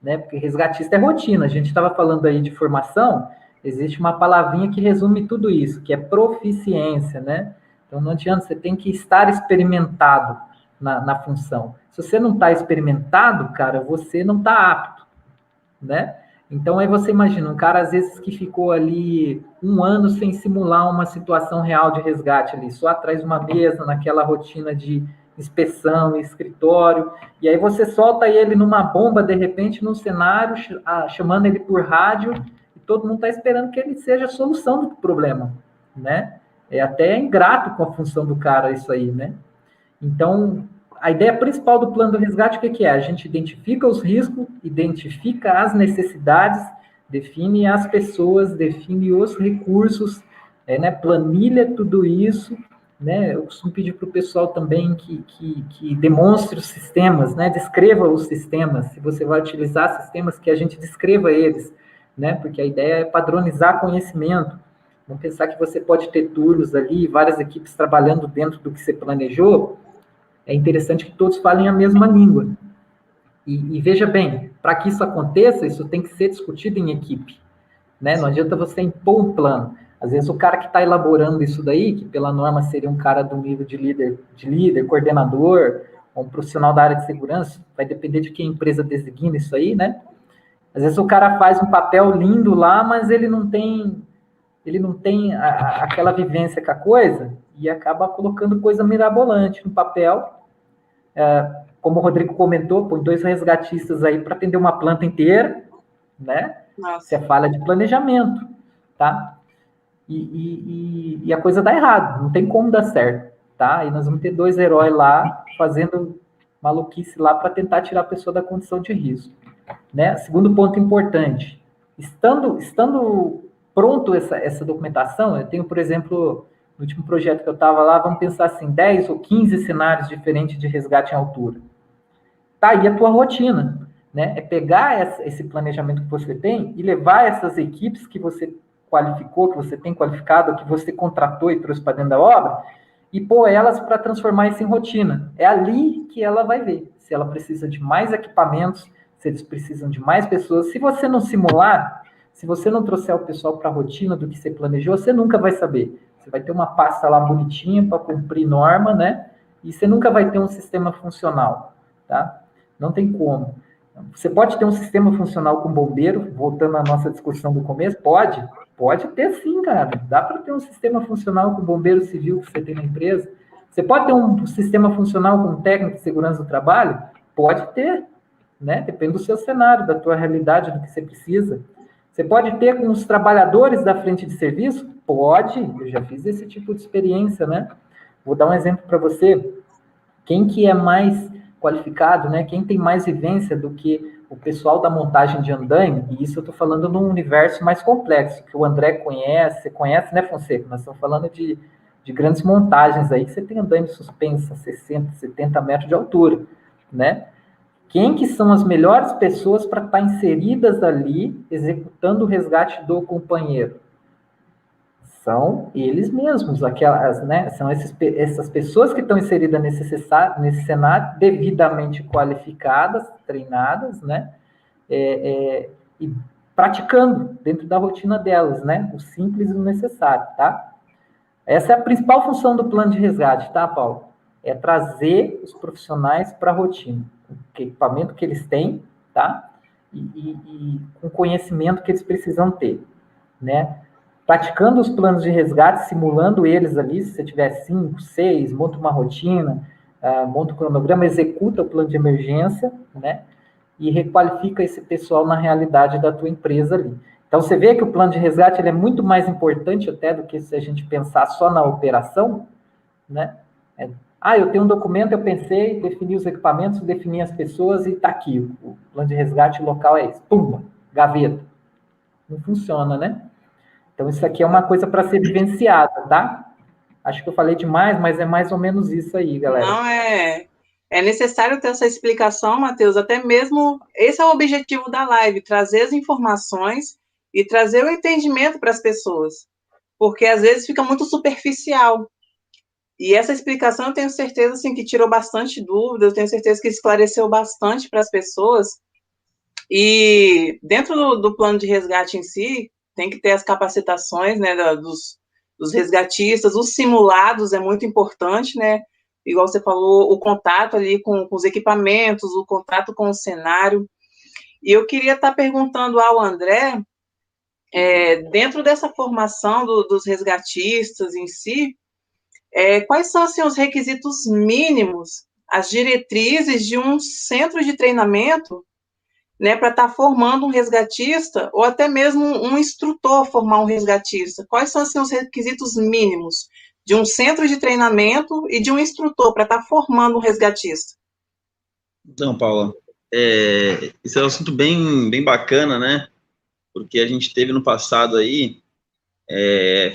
né? Porque resgatista é rotina. A gente estava falando aí de formação, existe uma palavrinha que resume tudo isso, que é proficiência, né? Então não adianta, você tem que estar experimentado na função. Se você não está experimentado, cara, você não está apto, né? Então, aí você imagina, um cara, às vezes, que ficou ali 1 ano sem simular uma situação real de resgate ali, só atrás de uma mesa, naquela rotina de inspeção, escritório, e aí você solta ele numa bomba, de repente, num cenário, chamando ele por rádio, e todo mundo está esperando que ele seja a solução do problema, né? É até ingrato com a função do cara isso aí, né? Então, a ideia principal do plano do resgate, o que é? A gente identifica os riscos, identifica as necessidades, define as pessoas, define os recursos, né, planilha tudo isso, né? Eu costumo pedir para o pessoal também que demonstre os sistemas, né? Descreva os sistemas. Se você vai utilizar sistemas, que a gente descreva eles, né? Porque a ideia é padronizar conhecimento. Não pensar que você pode ter turnos ali, várias equipes trabalhando dentro do que você planejou. É interessante que todos falem a mesma língua. E veja bem, para que isso aconteça, isso tem que ser discutido em equipe, né? Não adianta você impor um plano. Às vezes o cara que está elaborando isso daí, que pela norma seria um cara do nível de líder, coordenador, ou um profissional da área de segurança, vai depender de quem a empresa designa isso aí, né? Às vezes o cara faz um papel lindo lá, mas ele não tem aquela vivência com a coisa e acaba colocando coisa mirabolante no papel. Como o Rodrigo comentou, põe 2 resgatistas aí para atender uma planta inteira, né? Nossa. Isso é falha de planejamento, tá? E a coisa dá errado, não tem como dar certo, tá? E nós vamos ter 2 heróis lá fazendo maluquice lá para tentar tirar a pessoa da condição de risco, né? Segundo ponto importante, estando pronto essa documentação, eu tenho, por exemplo, no último projeto que eu estava lá, vamos pensar assim, 10 ou 15 cenários diferentes de resgate em altura. Tá aí a tua rotina, né? É pegar esse planejamento que você tem e levar essas equipes que você qualificou, que você tem qualificado, que você contratou e trouxe para dentro da obra, e pôr elas para transformar isso em rotina. É ali que ela vai ver se ela precisa de mais equipamentos, se eles precisam de mais pessoas. Se você não simular, se você não trouxer o pessoal para a rotina do que você planejou, você nunca vai saber. Você vai ter uma pasta lá bonitinha para cumprir norma, né? E você nunca vai ter um sistema funcional, tá? Não tem como. Você pode ter um sistema funcional com bombeiro, voltando à nossa discussão do começo? Pode ter sim, cara. Dá para ter um sistema funcional com bombeiro civil que você tem na empresa. Você pode ter um sistema funcional com técnico de segurança do trabalho? Pode ter, né? Depende do seu cenário, da tua realidade, do que você precisa. Você pode ter com os trabalhadores da frente de serviço? Pode, eu já fiz esse tipo de experiência, né? Vou dar um exemplo para você. Quem que é mais qualificado, né? Quem tem mais vivência do que o pessoal da montagem de andaime, e isso eu estou falando num universo mais complexo, que o André conhece, você conhece, né, Fonseca? Nós estamos falando de grandes montagens aí, que você tem andaime suspensa, 60, 70 metros de altura, né? Quem que são as melhores pessoas para estar inseridas ali, executando o resgate do companheiro? São eles mesmos, aquelas, né? São essas pessoas que estão inseridas nesse cenário, devidamente qualificadas, treinadas, né? E praticando dentro da rotina delas, né? O simples e o necessário, tá? Essa é a principal função do plano de resgate, tá, Paulo? É trazer os profissionais para a rotina, com o equipamento que eles têm, tá? E com o conhecimento que eles precisam ter, né? Praticando os planos de resgate, simulando eles ali, se você tiver 5, 6, monta uma rotina, monta um cronograma, executa o plano de emergência, né? E requalifica esse pessoal na realidade da tua empresa ali. Então, você vê que o plano de resgate ele é muito mais importante até do que se a gente pensar só na operação, né? Eu tenho um documento, eu pensei, defini os equipamentos, defini as pessoas e está aqui. O plano de resgate local é esse. Pumba, gaveta. Não funciona, né? Então, isso aqui é uma coisa para ser vivenciada, tá? Acho que eu falei demais, mas é mais ou menos isso aí, galera. Não, é necessário ter essa explicação, Matheus, até mesmo, esse é o objetivo da live, trazer as informações e trazer o entendimento para as pessoas, porque às vezes fica muito superficial. E essa explicação eu tenho certeza assim, que tirou bastante dúvida, eu tenho certeza que esclareceu bastante para as pessoas. E dentro do plano de resgate em si, tem que ter as capacitações, né, dos resgatistas, os simulados é muito importante, né? Igual você falou, o contato ali com os equipamentos, o contato com o cenário. E eu queria estar perguntando ao André, dentro dessa formação dos resgatistas em si, quais são, assim, os requisitos mínimos, as diretrizes de um centro de treinamento, né, para estar formando um resgatista, ou até mesmo um instrutor formar um resgatista? Quais são, assim, os requisitos mínimos de um centro de treinamento e de um instrutor para estar formando um resgatista? Então, Paula, esse é um assunto bem bacana, né? Porque a gente teve no passado aí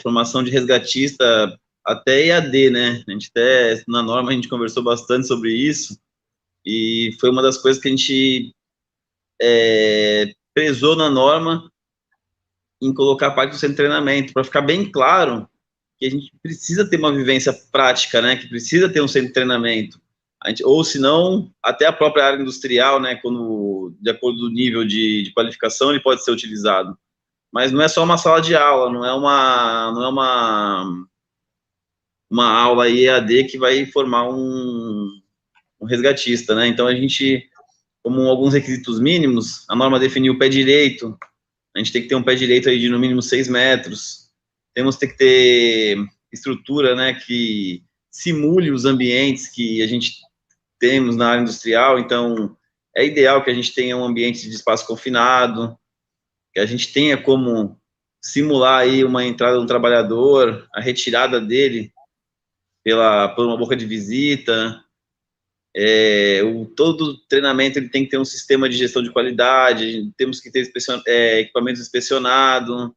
formação de resgatista até EAD, né? A gente até, na norma, a gente conversou bastante sobre isso, e foi uma das coisas que a gente prezou na norma em colocar parte do centro de treinamento, para ficar bem claro que a gente precisa ter uma vivência prática, né? Que precisa ter um centro de treinamento. Ou se não, até a própria área industrial, né? Quando, de acordo com o nível de qualificação, ele pode ser utilizado. Mas não é só uma sala de aula, não é uma aula EAD que vai formar um resgatista, né? Então, a gente, como alguns requisitos mínimos, a norma definiu o pé direito, a gente tem que ter um pé direito aí de no mínimo 6 metros, temos que ter estrutura, né, que simule os ambientes que a gente temos na área industrial. Então, é ideal que a gente tenha um ambiente de espaço confinado, que a gente tenha como simular aí uma entrada do trabalhador, a retirada dele por uma boca de visita. Todo treinamento ele tem que ter um sistema de gestão de qualidade, temos que ter equipamentos inspecionados.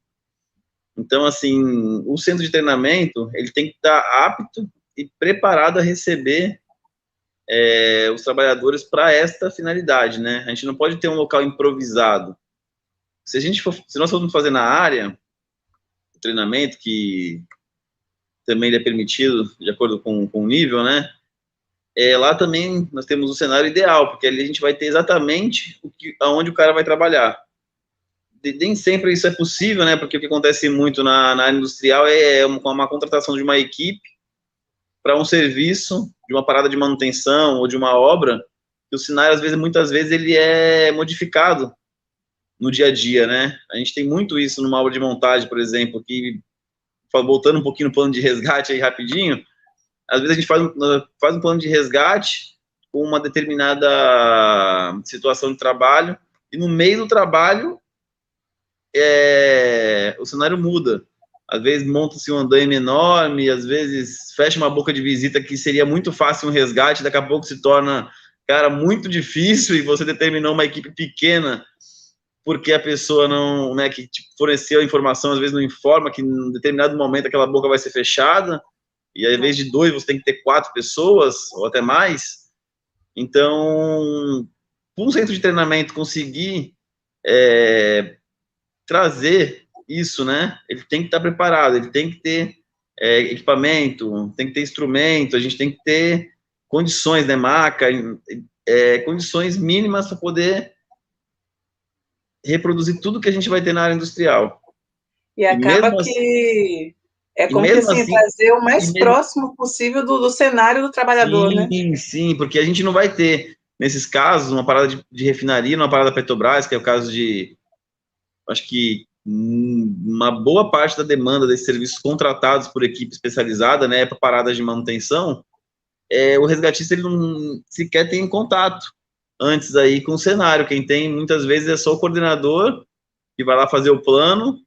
Então, assim, o centro de treinamento ele tem que estar apto e preparado a receber os trabalhadores para esta finalidade, né? A gente não pode ter um local improvisado. Se nós formos fazer na área o treinamento, que também é permitido de acordo com o nível, né? Lá também nós temos o cenário ideal, porque ali a gente vai ter exatamente aonde o cara vai trabalhar. Nem sempre isso é possível, né? Porque o que acontece muito na área industrial é uma contratação de uma equipe para um serviço, de uma parada de manutenção ou de uma obra, que o cenário, muitas vezes, ele é modificado no dia a dia, né? A gente tem muito isso numa obra de montagem, por exemplo, que, voltando um pouquinho no plano de resgate aí rapidinho, às vezes a gente faz um plano de resgate com uma determinada situação de trabalho, e no meio do trabalho o cenário muda. Às vezes monta-se um andaime enorme, às vezes fecha uma boca de visita que seria muito fácil um resgate, daqui a pouco se torna, cara, muito difícil, e você determinou uma equipe pequena porque a pessoa não, né, que forneceu a informação, às vezes não informa que em determinado momento aquela boca vai ser fechada, e ao invés de 2, você tem que ter 4 pessoas, ou até mais. Então, um centro de treinamento conseguir trazer isso, né? Ele tem que estar preparado, ele tem que ter equipamento, tem que ter instrumento, a gente tem que ter condições, né? Maca, condições mínimas para poder reproduzir tudo que a gente vai ter na área industrial. E acaba que como que assim, fazer o mais próximo possível do cenário do trabalhador, né? Sim, porque a gente não vai ter, nesses casos, uma parada de refinaria, uma parada Petrobras, que é o caso de, acho que uma boa parte da demanda desses serviços contratados por equipe especializada, né, para paradas de manutenção, o resgatista ele não sequer tem contato antes aí com o cenário. Quem tem, muitas vezes, é só o coordenador que vai lá fazer o plano,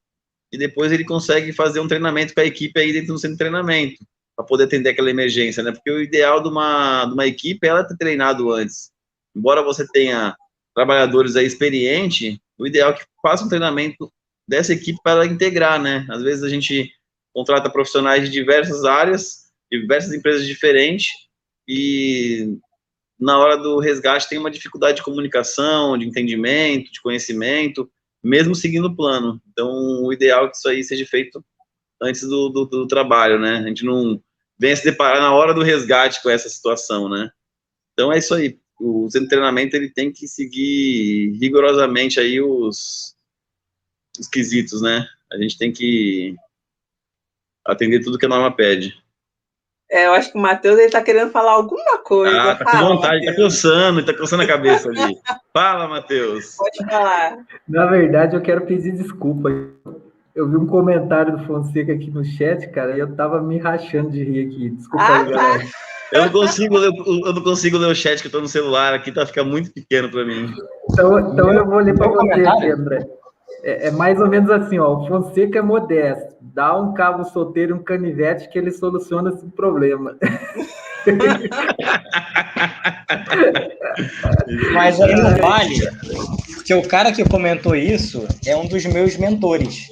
e depois ele consegue fazer um treinamento com a equipe aí dentro do centro de treinamento, para poder atender aquela emergência, né? Porque o ideal de uma equipe é ela ter treinado antes. Embora você tenha trabalhadores aí experientes, o ideal é que faça um treinamento dessa equipe para ela integrar, né? Às vezes a gente contrata profissionais de diversas áreas, de diversas empresas diferentes, e na hora do resgate tem uma dificuldade de comunicação, de entendimento, de conhecimento, mesmo seguindo o plano. Então, o ideal é que isso aí seja feito antes do trabalho, né? A gente não venha se deparar na hora do resgate com essa situação, né? Então, é isso aí. O centro de treinamento, ele tem que seguir rigorosamente aí os quesitos, né? A gente tem que atender tudo que a norma pede. Eu acho que o Matheus, ele tá querendo falar alguma coisa. Tá com vontade, Mateus. tá coçando a cabeça ali. Fala, Matheus. Pode falar. Na verdade, eu quero pedir desculpa. Eu vi um comentário do Fonseca aqui no chat, cara, e eu tava me rachando de rir aqui. Desculpa aí, galera. Eu não consigo ler o chat que eu tô no celular aqui, fica muito pequeno para mim. Então eu vou ler para você aqui, André. É mais ou menos assim, ó. O Fonseca é modesto. Dá um cabo solteiro e um canivete que ele soluciona esse problema. Mas aí não vale, porque o cara que comentou isso é um dos meus mentores,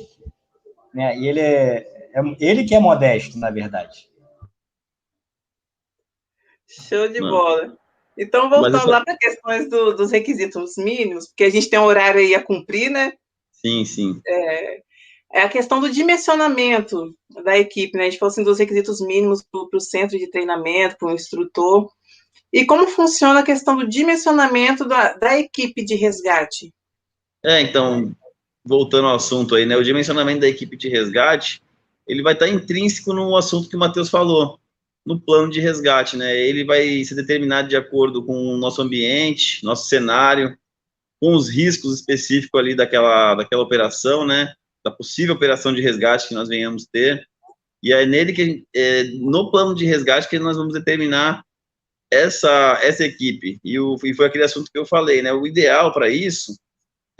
né? E ele que é modesto, na verdade. Show de bola. Então, voltando lá para questões dos requisitos mínimos, porque a gente tem um horário aí a cumprir, né? Sim. É a questão do dimensionamento da equipe, né? A gente falou assim dos requisitos mínimos para o centro de treinamento, para o instrutor. E como funciona a questão do dimensionamento da equipe de resgate? Então, voltando ao assunto aí, né? O dimensionamento da equipe de resgate, ele vai estar intrínseco no assunto que o Matheus falou, no plano de resgate, né? Ele vai ser determinado de acordo com o nosso ambiente, nosso cenário, com os riscos específicos ali daquela operação, né? Da possível operação de resgate que nós venhamos ter. E é nele que, no plano de resgate, que nós vamos determinar essa equipe. E foi aquele assunto que eu falei, né? O ideal para isso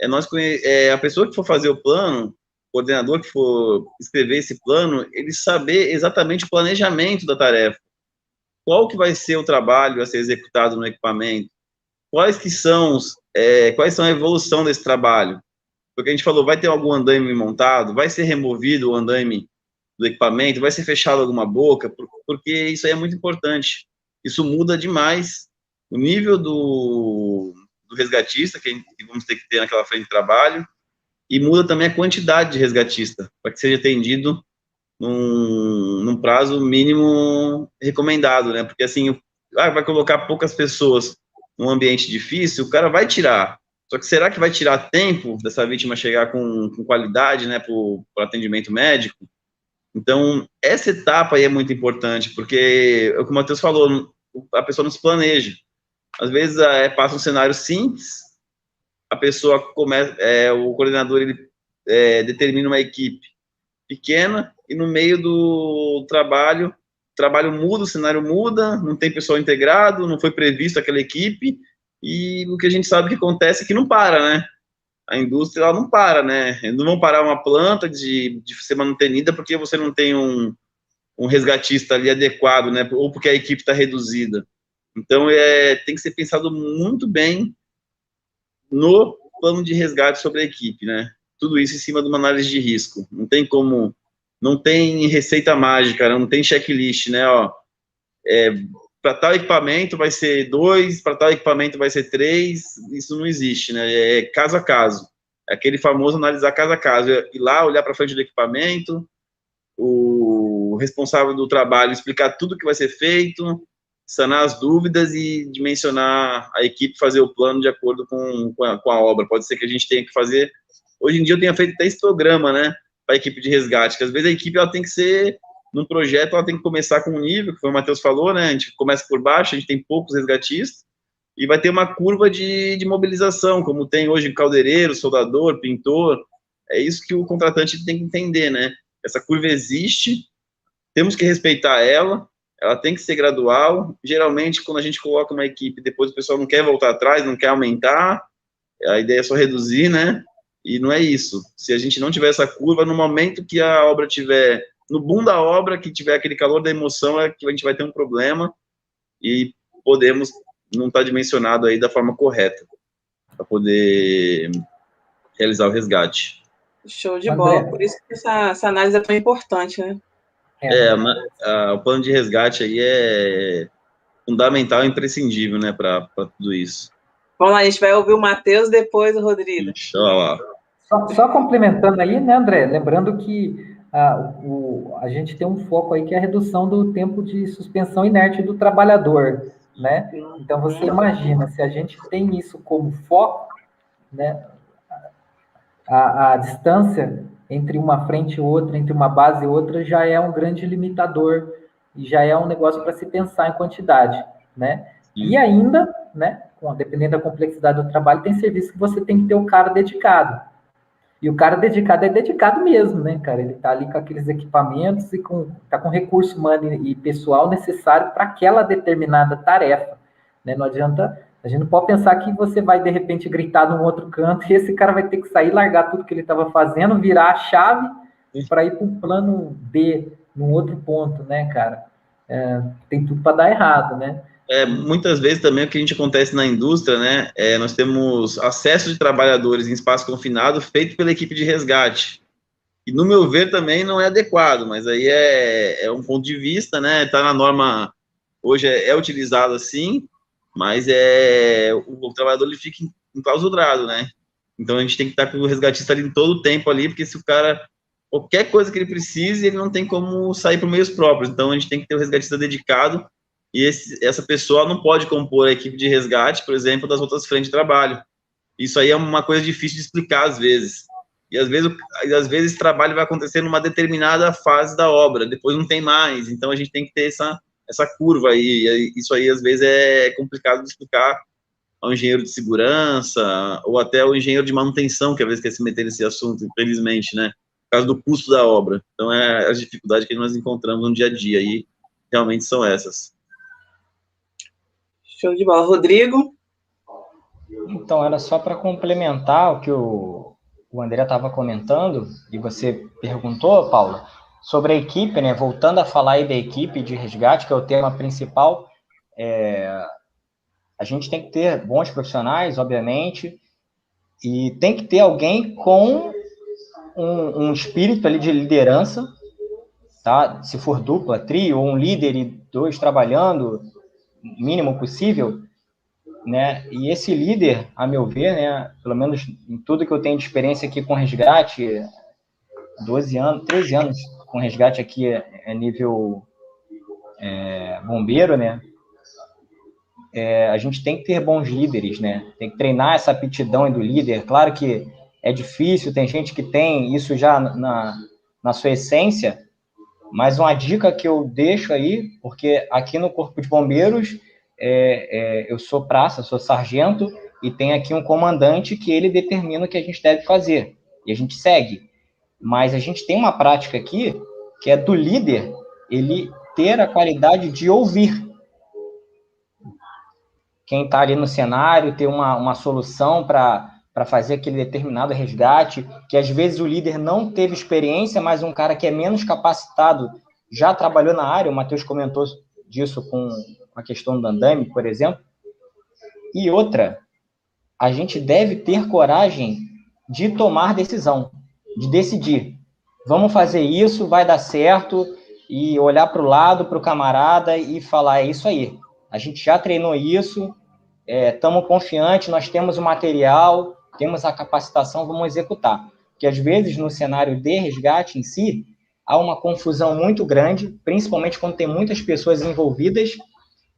a pessoa que for fazer o plano, o coordenador que for escrever esse plano, ele saber exatamente o planejamento da tarefa. Qual que vai ser o trabalho a ser executado no equipamento? Quais são a evolução desse trabalho? Porque a gente falou, vai ter algum andaime montado? Vai ser removido o andaime do equipamento? Vai ser fechado alguma boca? Porque isso aí é muito importante. Isso muda demais o nível do resgatista que vamos ter que ter naquela frente de trabalho, e muda também a quantidade de resgatista, para que seja atendido num prazo mínimo recomendado, né? Porque assim, vai colocar poucas pessoas num ambiente difícil, o cara vai tirar. Só que será que vai tirar tempo dessa vítima chegar com qualidade, né, para o atendimento médico? Então, essa etapa aí é muito importante, porque, o que o Matheus falou, a pessoa não se planeja. Às vezes, passa um cenário simples, a pessoa o coordenador, ele determina uma equipe pequena, e no meio do trabalho, o trabalho muda, o cenário muda, não tem pessoal integrado, não foi previsto aquela equipe, e o que a gente sabe que acontece é que não para, né? A indústria, ela não para, né? Não vão parar uma planta de ser manutenida porque você não tem um resgatista ali adequado, né? Ou porque a equipe está reduzida. Então, tem que ser pensado muito bem no plano de resgate sobre a equipe, né? Tudo isso em cima de uma análise de risco. Não tem receita mágica, não tem checklist, né? Para tal equipamento vai ser 2, para tal equipamento vai ser 3, isso não existe, né? É caso a caso. É aquele famoso analisar caso a caso. Ir lá, olhar para frente do equipamento, o responsável do trabalho explicar tudo que vai ser feito, sanar as dúvidas e dimensionar a equipe, fazer o plano de acordo com a obra. Pode ser que a gente tenha que fazer... Hoje em dia eu tenho feito até histograma, né, para a equipe de resgate, que às vezes a equipe ela tem que ser, num projeto, ela tem que começar com um nível, que foi o Matheus falou, né, a gente começa por baixo, a gente tem poucos resgatistas, e vai ter uma curva de mobilização, como tem hoje caldeireiro, soldador, pintor. É isso que o contratante tem que entender, né? Essa curva existe, temos que respeitar ela tem que ser gradual. Geralmente, quando a gente coloca uma equipe, depois o pessoal não quer voltar atrás, não quer aumentar, a ideia é só reduzir, né? E não é isso. Se a gente não tiver essa curva, no momento que a obra tiver, no boom da obra, que tiver aquele calor da emoção, é que a gente vai ter um problema e podemos não estar dimensionado aí da forma correta para poder realizar o resgate. Show de bola. Por isso que essa análise é tão importante, né? O plano de resgate aí é fundamental e imprescindível, né, para tudo isso. Vamos lá, a gente vai ouvir o Matheus, depois o Rodrigo. Só complementando aí, né, André? Lembrando que a gente tem um foco aí que é a redução do tempo de suspensão inerte do trabalhador, né? Então, você imagina, se a gente tem isso como foco, né, a distância entre uma frente e outra, entre uma base e outra, já é um grande limitador e já é um negócio para se pensar em quantidade, né? Sim. E ainda, né, dependendo da complexidade do trabalho, tem serviço que você tem que ter o cara dedicado. E o cara dedicado é dedicado mesmo, né, cara? Ele tá ali com aqueles equipamentos e tá com recurso humano e pessoal necessário para aquela determinada tarefa, né? Não adianta, a gente não pode pensar que você vai, de repente, gritar num outro canto e esse cara vai ter que sair, largar tudo que ele estava fazendo, virar a chave para ir para um plano B, num outro ponto, né, cara? Tem tudo para dar errado, né? Muitas vezes também o que a gente acontece na indústria, né, nós temos acesso de trabalhadores em espaço confinado feito pela equipe de resgate, e no meu ver também não é adequado, mas aí é um ponto de vista, né, tá na norma, hoje é utilizado assim, mas o trabalhador ele fica enclausurado, né, então a gente tem que estar com o resgatista ali em todo o tempo ali, porque se o cara, qualquer coisa que ele precise, ele não tem como sair por meios próprios, então a gente tem que ter o resgatista dedicado. E essa pessoa não pode compor a equipe de resgate, por exemplo, das outras frentes de trabalho. Isso aí é uma coisa difícil de explicar às vezes. E às vezes esse trabalho vai acontecer numa determinada fase da obra, depois não tem mais. Então a gente tem que ter essa curva aí. E isso aí às vezes é complicado de explicar ao engenheiro de segurança ou até ao engenheiro de manutenção, que às vezes quer se meter nesse assunto, infelizmente, né? Por causa do custo da obra. Então as dificuldades que nós encontramos no dia a dia aí realmente são essas. Show de bola. Rodrigo? Então, era só para complementar o que o André estava comentando, e você perguntou, Paulo, sobre a equipe, né? Voltando a falar aí da equipe de resgate, que é o tema principal, a gente tem que ter bons profissionais, obviamente, e tem que ter alguém com um espírito ali de liderança, tá? Se for dupla, trio, ou um líder e 2 trabalhando, o mínimo possível, né? E esse líder, a meu ver, né, pelo menos em tudo que eu tenho de experiência aqui com resgate, 13 anos com resgate aqui nível bombeiro, né? A gente tem que ter bons líderes, né? Tem que treinar essa aptidão do líder. Claro que é difícil, tem gente que tem isso já na sua essência, mas uma dica que eu deixo aí, porque aqui no Corpo de Bombeiros eu sou praça, sou sargento, e tem aqui um comandante que ele determina o que a gente deve fazer, e a gente segue. Mas a gente tem uma prática aqui, que é do líder, ele ter a qualidade de ouvir quem está ali no cenário, ter uma solução para fazer aquele determinado resgate, que às vezes o líder não teve experiência, mas um cara que é menos capacitado já trabalhou na área, o Matheus comentou disso com a questão do andame, por exemplo. E outra, a gente deve ter coragem de tomar decisão, de decidir. Vamos fazer isso, vai dar certo, e olhar para o lado, para o camarada e falar, é isso aí. A gente já treinou isso, estamos confiantes, nós temos o material, temos a capacitação, vamos executar. Porque às vezes no cenário de resgate em si, há uma confusão muito grande, principalmente quando tem muitas pessoas envolvidas,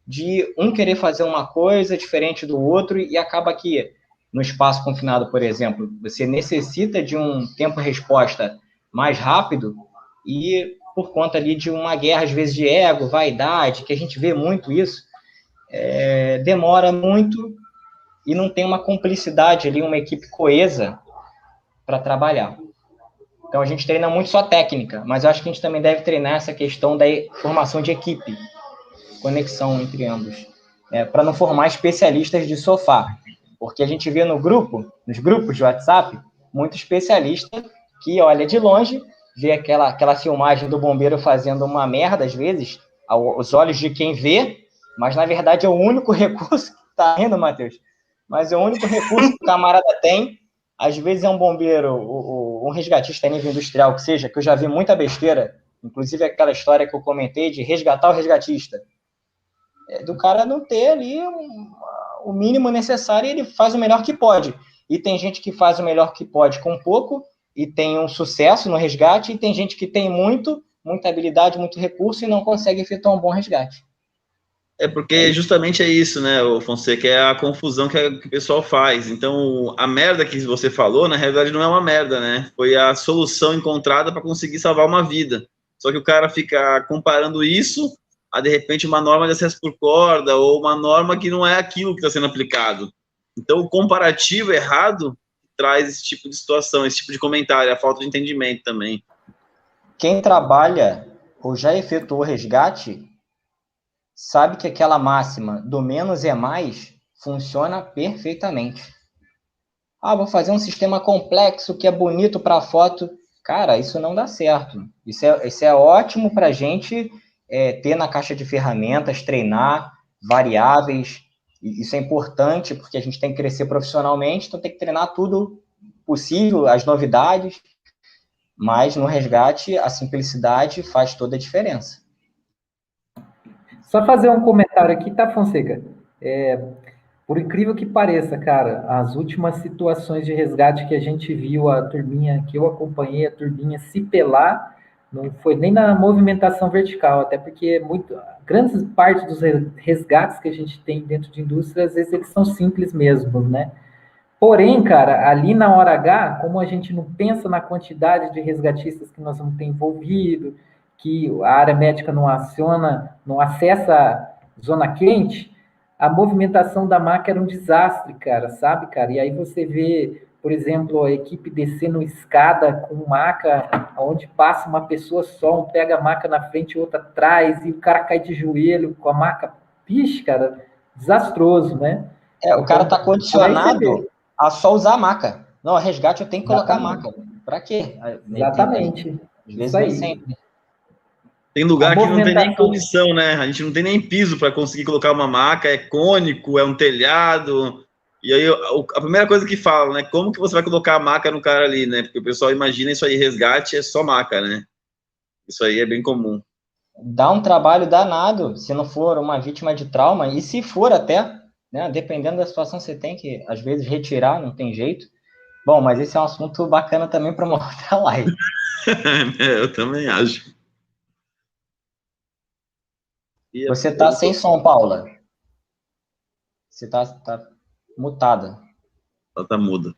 de um querer fazer uma coisa diferente do outro, e acaba que no espaço confinado, por exemplo, você necessita de um tempo-resposta mais rápido, e por conta ali de uma guerra, às vezes, de ego, vaidade, que a gente vê muito isso, demora muito e não tem uma cumplicidade ali, uma equipe coesa para trabalhar. Então, a gente treina muito só técnica, mas eu acho que a gente também deve treinar essa questão da formação de equipe, conexão entre ambos, para não formar especialistas de sofá, porque a gente vê nos grupos de WhatsApp, muito especialista que olha de longe, vê aquela filmagem do bombeiro fazendo uma merda, às vezes, aos olhos de quem vê, mas, na verdade, é o único recurso que está rindo, Matheus, mas é o único recurso que o camarada tem. Às vezes é um bombeiro, um resgatista a nível industrial, que seja, que eu já vi muita besteira, inclusive aquela história que eu comentei de resgatar o resgatista, do cara não ter ali o mínimo necessário, e ele faz o melhor que pode. E tem gente que faz o melhor que pode com pouco, e tem um sucesso no resgate, e tem gente que tem muita habilidade, muito recurso, e não consegue efetuar um bom resgate. Porque justamente é isso, né, o Fonseca, é a confusão que o pessoal faz. Então, a merda que você falou, na realidade, não é uma merda, né? Foi a solução encontrada para conseguir salvar uma vida. Só que o cara fica comparando isso a, de repente, uma norma de acesso por corda ou uma norma que não é aquilo que está sendo aplicado. Então, o comparativo errado traz esse tipo de situação, esse tipo de comentário, a falta de entendimento também. Quem trabalha ou já efetuou resgate sabe que aquela máxima do menos é mais funciona perfeitamente. Ah, vou fazer um sistema complexo que é bonito para foto. Cara, isso não dá certo. Isso é ótimo para a gente ter na caixa de ferramentas, treinar variáveis. Isso é importante porque a gente tem que crescer profissionalmente, então tem que treinar tudo possível, as novidades. Mas no resgate, a simplicidade faz toda a diferença. Só fazer um comentário aqui, tá, Fonseca? Por incrível que pareça, cara, as últimas situações de resgate que a gente viu, a turminha que eu acompanhei, a turminha se pelar, não foi nem na movimentação vertical, até porque grandes partes dos resgates que a gente tem dentro de indústria, às vezes eles são simples mesmo, né? Porém, cara, ali na hora H, como a gente não pensa na quantidade de resgatistas que nós vamos ter envolvido, que a área médica não aciona, não acessa a zona quente, a movimentação da maca era um desastre, cara, sabe, cara? E aí você vê, por exemplo, a equipe descendo escada com maca, onde passa uma pessoa só, um pega a maca na frente e outra atrás, e o cara cai de joelho com a maca. Pixe, cara, desastroso, né? O cara tá condicionado a só usar a maca. Não, a resgate eu tenho que colocar a maca. Para quê? Exatamente. Às vezes nem sempre. Tem lugar que não tem nem condição, né? A gente não tem nem piso para conseguir colocar uma maca, é cônico, é um telhado. E aí a primeira coisa que fala, né? Como que você vai colocar a maca no cara ali, né? Porque o pessoal imagina isso aí, resgate é só maca, né? Isso aí é bem comum. Dá um trabalho danado se não for uma vítima de trauma, e se for até, né? Dependendo da situação, você tem que, às vezes, retirar, não tem jeito. Bom, mas esse é um assunto bacana também para uma outra live. Eu também acho. Você está sem som, Paula. Você está mutada. Ela está muda.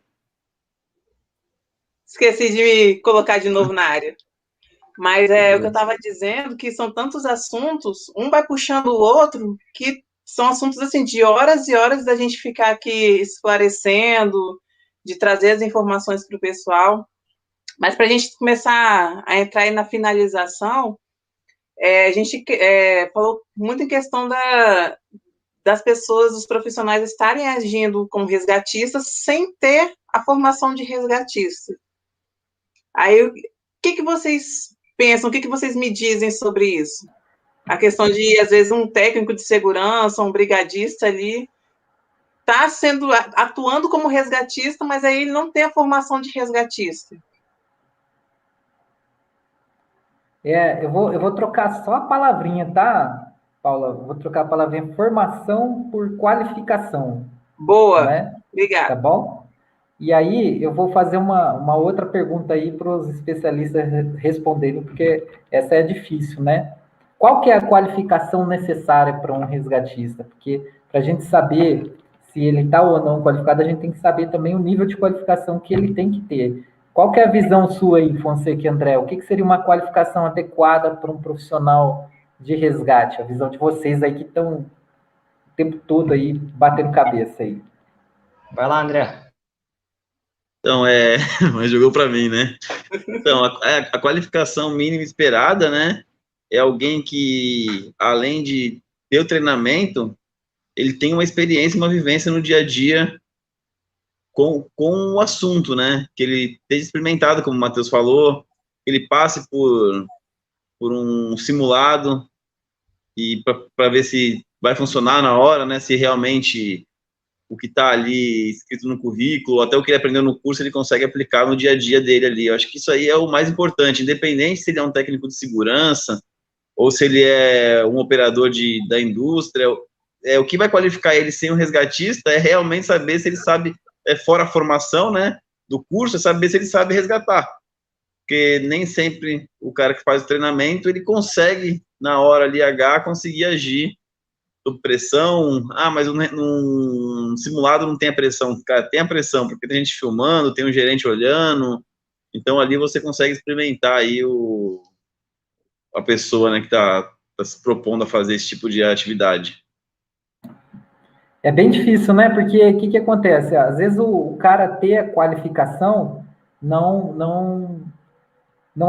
Esqueci de me colocar de novo na área. Mas o que eu estava dizendo, que são tantos assuntos, um vai puxando o outro, que são assuntos assim de horas e horas da gente ficar aqui esclarecendo, de trazer as informações para o pessoal. Mas para a gente começar a entrar aí na finalização, a gente falou muito em questão das pessoas, dos profissionais estarem agindo como resgatistas sem ter a formação de resgatista. Aí, o que vocês pensam, o que vocês me dizem sobre isso? A questão de, às vezes, um técnico de segurança, um brigadista ali, está atuando como resgatista, mas aí ele não tem a formação de resgatista. Eu vou trocar só a palavrinha, tá, Paula? Vou trocar a palavrinha formação por qualificação. Boa, né? Obrigada. Tá bom? E aí, eu vou fazer uma outra pergunta aí para os especialistas responderem, porque essa é difícil, né? Qual que é a qualificação necessária para um resgatista? Porque para a gente saber se ele está ou não qualificado, a gente tem que saber também o nível de qualificação que ele tem que ter. Qual que é a visão sua aí, Fonseca e André? O que seria uma qualificação adequada para um profissional de resgate? A visão de vocês aí que estão o tempo todo aí batendo cabeça aí. Vai lá, André. Então, mas jogou para mim, né? Então, a qualificação mínima esperada, né? É alguém que, além de ter o treinamento, ele tem uma experiência, uma vivência no dia a dia com o assunto, né? Que ele esteja experimentado, como o Matheus falou, que ele passe por um simulado e para ver se vai funcionar na hora, né? Se realmente o que está ali escrito no currículo, até o que ele aprendeu no curso, ele consegue aplicar no dia a dia dele ali. Eu acho que isso aí é o mais importante, independente se ele é um técnico de segurança ou se ele é um operador da indústria. O que vai qualificar ele sem um resgatista é realmente saber se ele sabe, fora a formação, né, do curso, é saber se ele sabe resgatar. Porque nem sempre o cara que faz o treinamento, ele consegue, na hora ali H, conseguir agir sob pressão. Mas num simulado não tem a pressão. Cara, tem a pressão, porque tem gente filmando, tem um gerente olhando, então ali você consegue experimentar aí a pessoa, né, que tá se propondo a fazer esse tipo de atividade. É bem difícil, né? Porque o que acontece? Às vezes o cara ter a qualificação não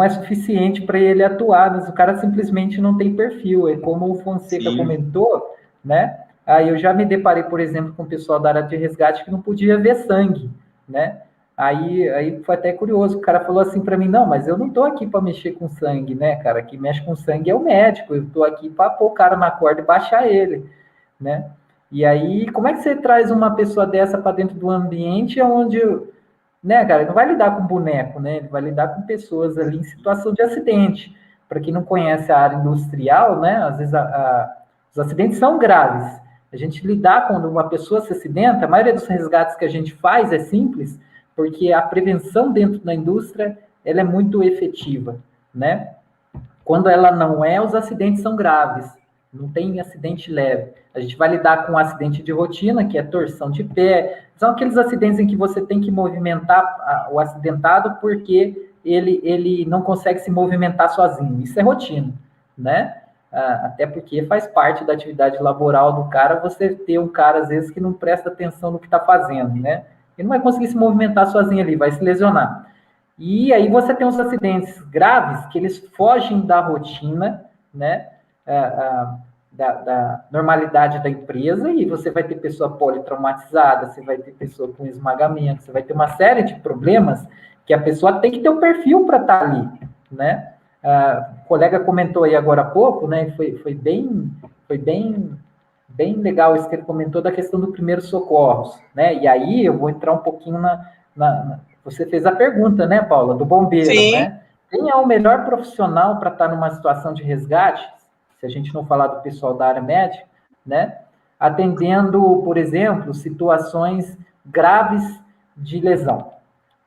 é suficiente para ele atuar, mas o cara simplesmente não tem perfil. É como o Fonseca Sim. comentou, né? Aí eu já me deparei, por exemplo, com o pessoal da área de resgate que não podia ver sangue, né? Aí foi até curioso, o cara falou assim para mim, não, mas eu não tô aqui para mexer com sangue, né, cara? Quem mexe com sangue é o médico, eu tô aqui para pôr o cara na corda e baixar ele, né? E aí, como é que você traz uma pessoa dessa para dentro do ambiente onde, né, cara, ele não vai lidar com boneco, né? Ele vai lidar com pessoas ali em situação de acidente. Para quem não conhece a área industrial, né, às vezes os acidentes são graves. A gente lidar quando uma pessoa se acidenta, a maioria dos resgates que a gente faz é simples, porque a prevenção dentro da indústria, ela é muito efetiva, né? Quando ela não é, os acidentes são graves. Não tem acidente leve. A gente vai lidar com um acidente de rotina, que é torção de pé. São aqueles acidentes em que você tem que movimentar o acidentado porque ele não consegue se movimentar sozinho. Isso é rotina, né? Até porque faz parte da atividade laboral do cara você ter um cara, às vezes, que não presta atenção no que está fazendo, né? Ele não vai conseguir se movimentar sozinho ali, vai se lesionar. E aí você tem os acidentes graves que eles fogem da rotina, né? Da normalidade da empresa, e você vai ter pessoa politraumatizada, você vai ter pessoa com esmagamento, você vai ter uma série de problemas que a pessoa tem que ter um perfil para estar ali, né? O colega comentou aí agora há pouco, né? Foi bem legal isso que ele comentou da questão do primeiro socorros, né? E aí eu vou entrar um pouquinho você fez a pergunta, né, Paula, do bombeiro, Sim. né? Quem é o melhor profissional para estar numa situação de resgate, se a gente não falar do pessoal da área médica, né? Atendendo, por exemplo, situações graves de lesão,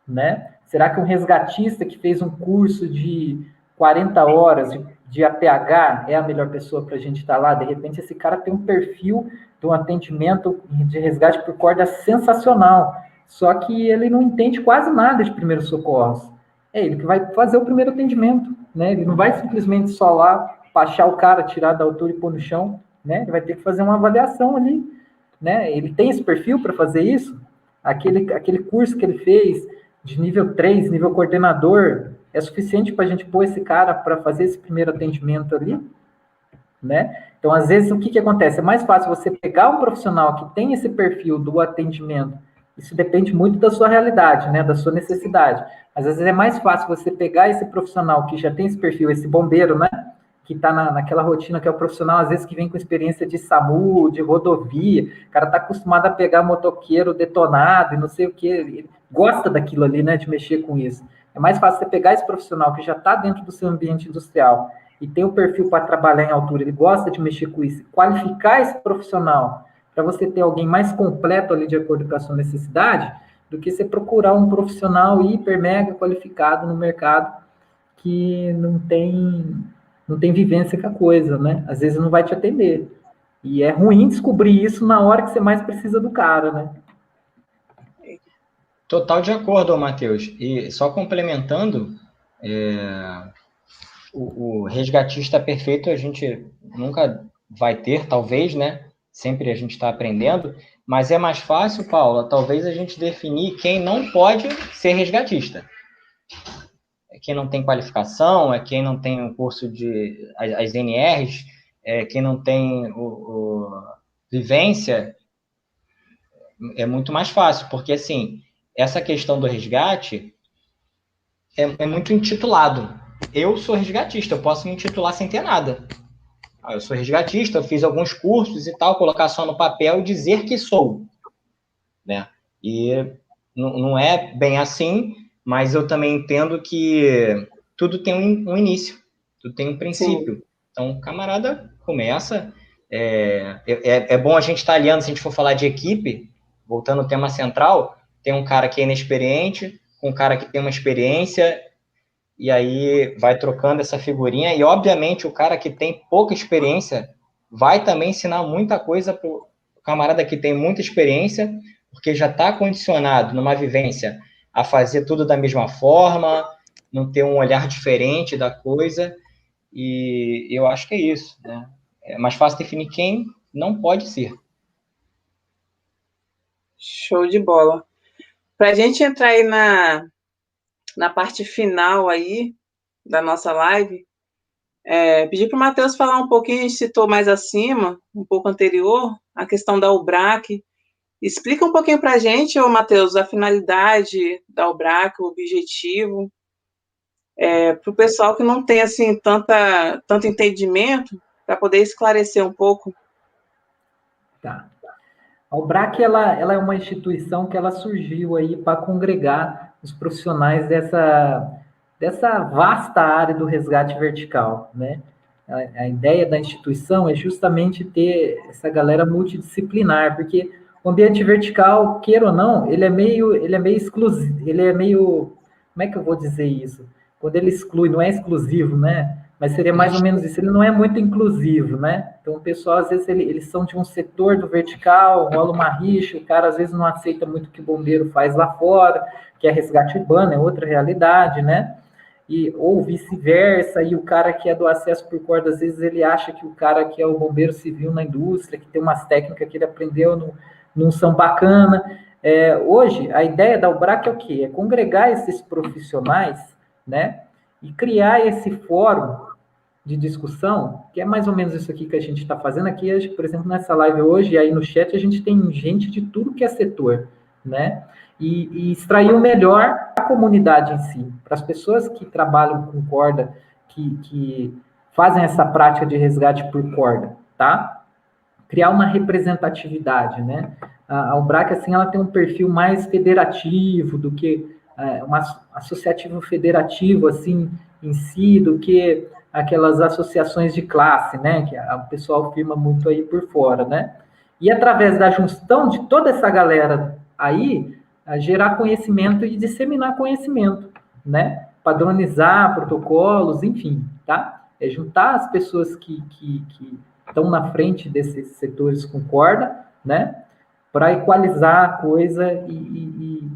né? Será que um resgatista que fez um curso de 40 horas de APH é a melhor pessoa para a gente estar lá? De repente, esse cara tem um perfil de um atendimento de resgate por corda sensacional, só que ele não entende quase nada de primeiros socorros. É ele que vai fazer o primeiro atendimento, né? Ele não vai simplesmente só lá baixar o cara, tirar da altura e pôr no chão, né? Ele vai ter que fazer uma avaliação ali, né? Ele tem esse perfil para fazer isso? Aquele curso que ele fez de nível 3, nível coordenador, é suficiente para a gente pôr esse cara para fazer esse primeiro atendimento ali, né? Então, às vezes, o que acontece? É mais fácil você pegar um profissional que tem esse perfil do atendimento, isso depende muito da sua realidade, né? Da sua necessidade. Mas, às vezes, é mais fácil você pegar esse profissional que já tem esse perfil, esse bombeiro, né? Que está naquela rotina, que é o profissional, às vezes, que vem com experiência de SAMU, de rodovia, o cara está acostumado a pegar motoqueiro detonado e não sei o que, ele gosta daquilo ali, né, de mexer com isso. É mais fácil você pegar esse profissional que já está dentro do seu ambiente industrial e tem o perfil para trabalhar em altura, ele gosta de mexer com isso, qualificar esse profissional para você ter alguém mais completo ali de acordo com a sua necessidade, do que você procurar um profissional hiper, mega qualificado no mercado que não tem vivência com a coisa, né? Às vezes não vai te atender. E é ruim descobrir isso na hora que você mais precisa do cara, né? Total de acordo, Matheus. E só complementando, o resgatista perfeito a gente nunca vai ter, talvez, né? Sempre a gente está aprendendo, mas é mais fácil, Paula, talvez a gente definir quem não pode ser resgatista. É quem não tem qualificação, é quem não tem o curso de as NRs, é quem não tem vivência. É muito mais fácil, porque assim, essa questão do resgate é muito intitulado. Eu sou resgatista, eu posso me intitular sem ter nada. Eu sou resgatista, eu fiz alguns cursos e tal, colocar só no papel e dizer que sou, né? E não é bem assim, mas eu também entendo que tudo tem um início, tudo tem um princípio. Sim. Então, o camarada começa. É bom a gente estar aliando, se a gente for falar de equipe, voltando ao tema central, tem um cara que é inexperiente, um cara que tem uma experiência, e aí vai trocando essa figurinha, e obviamente o cara que tem pouca experiência vai também ensinar muita coisa para o camarada que tem muita experiência, porque já está condicionado numa vivência a fazer tudo da mesma forma, não ter um olhar diferente da coisa, e eu acho que é isso, né? É mais fácil definir quem não pode ser. Show de bola. Para a gente entrar aí na parte final aí da nossa live, pedir para o Matheus falar um pouquinho, a gente citou mais acima, um pouco anterior, a questão da UBRAC. Explica um pouquinho para a gente, Matheus, a finalidade da UBRAC, o objetivo, para o pessoal que não tem assim tanto entendimento, para poder esclarecer um pouco. Tá. A UBRAC, ela é uma instituição que ela surgiu aí para congregar os profissionais dessa vasta área do resgate vertical, né? A ideia da instituição é justamente ter essa galera multidisciplinar, porque o ambiente vertical, queira ou não, ele é meio exclusivo, ele é meio, como é que eu vou dizer isso? Quando ele exclui, não é exclusivo, né? Mas seria mais ou menos isso, ele não é muito inclusivo, né? Então, o pessoal, às vezes, eles são de um setor do vertical, rola uma rixa, o cara, às vezes, não aceita muito o que o bombeiro faz lá fora, que é resgate urbano, é outra realidade, né? Ou vice-versa, e o cara que é do acesso por corda, às vezes, ele acha que o cara que é o bombeiro civil na indústria, que tem umas técnicas que ele aprendeu, não são bacana. Hoje, a ideia da UBRAC é o quê? É congregar esses profissionais, né? E criar esse fórum de discussão, que é mais ou menos isso aqui que a gente está fazendo aqui, por exemplo, nessa live hoje, e aí no chat a gente tem gente de tudo que é setor, né? E extrair o melhor da comunidade em si, para as pessoas que trabalham com corda, que fazem essa prática de resgate por corda, tá? Criar uma representatividade, né? A UBRAC, assim, ela tem um perfil mais federativo do que um associativo federativo, assim, em si, do que aquelas associações de classe, né? Que o pessoal firma muito aí por fora, né? E através da junção de toda essa galera aí, gerar conhecimento e disseminar conhecimento, né? Padronizar protocolos, enfim, tá? Juntar as pessoas que estão na frente desses setores com corda, né? Para equalizar a coisa e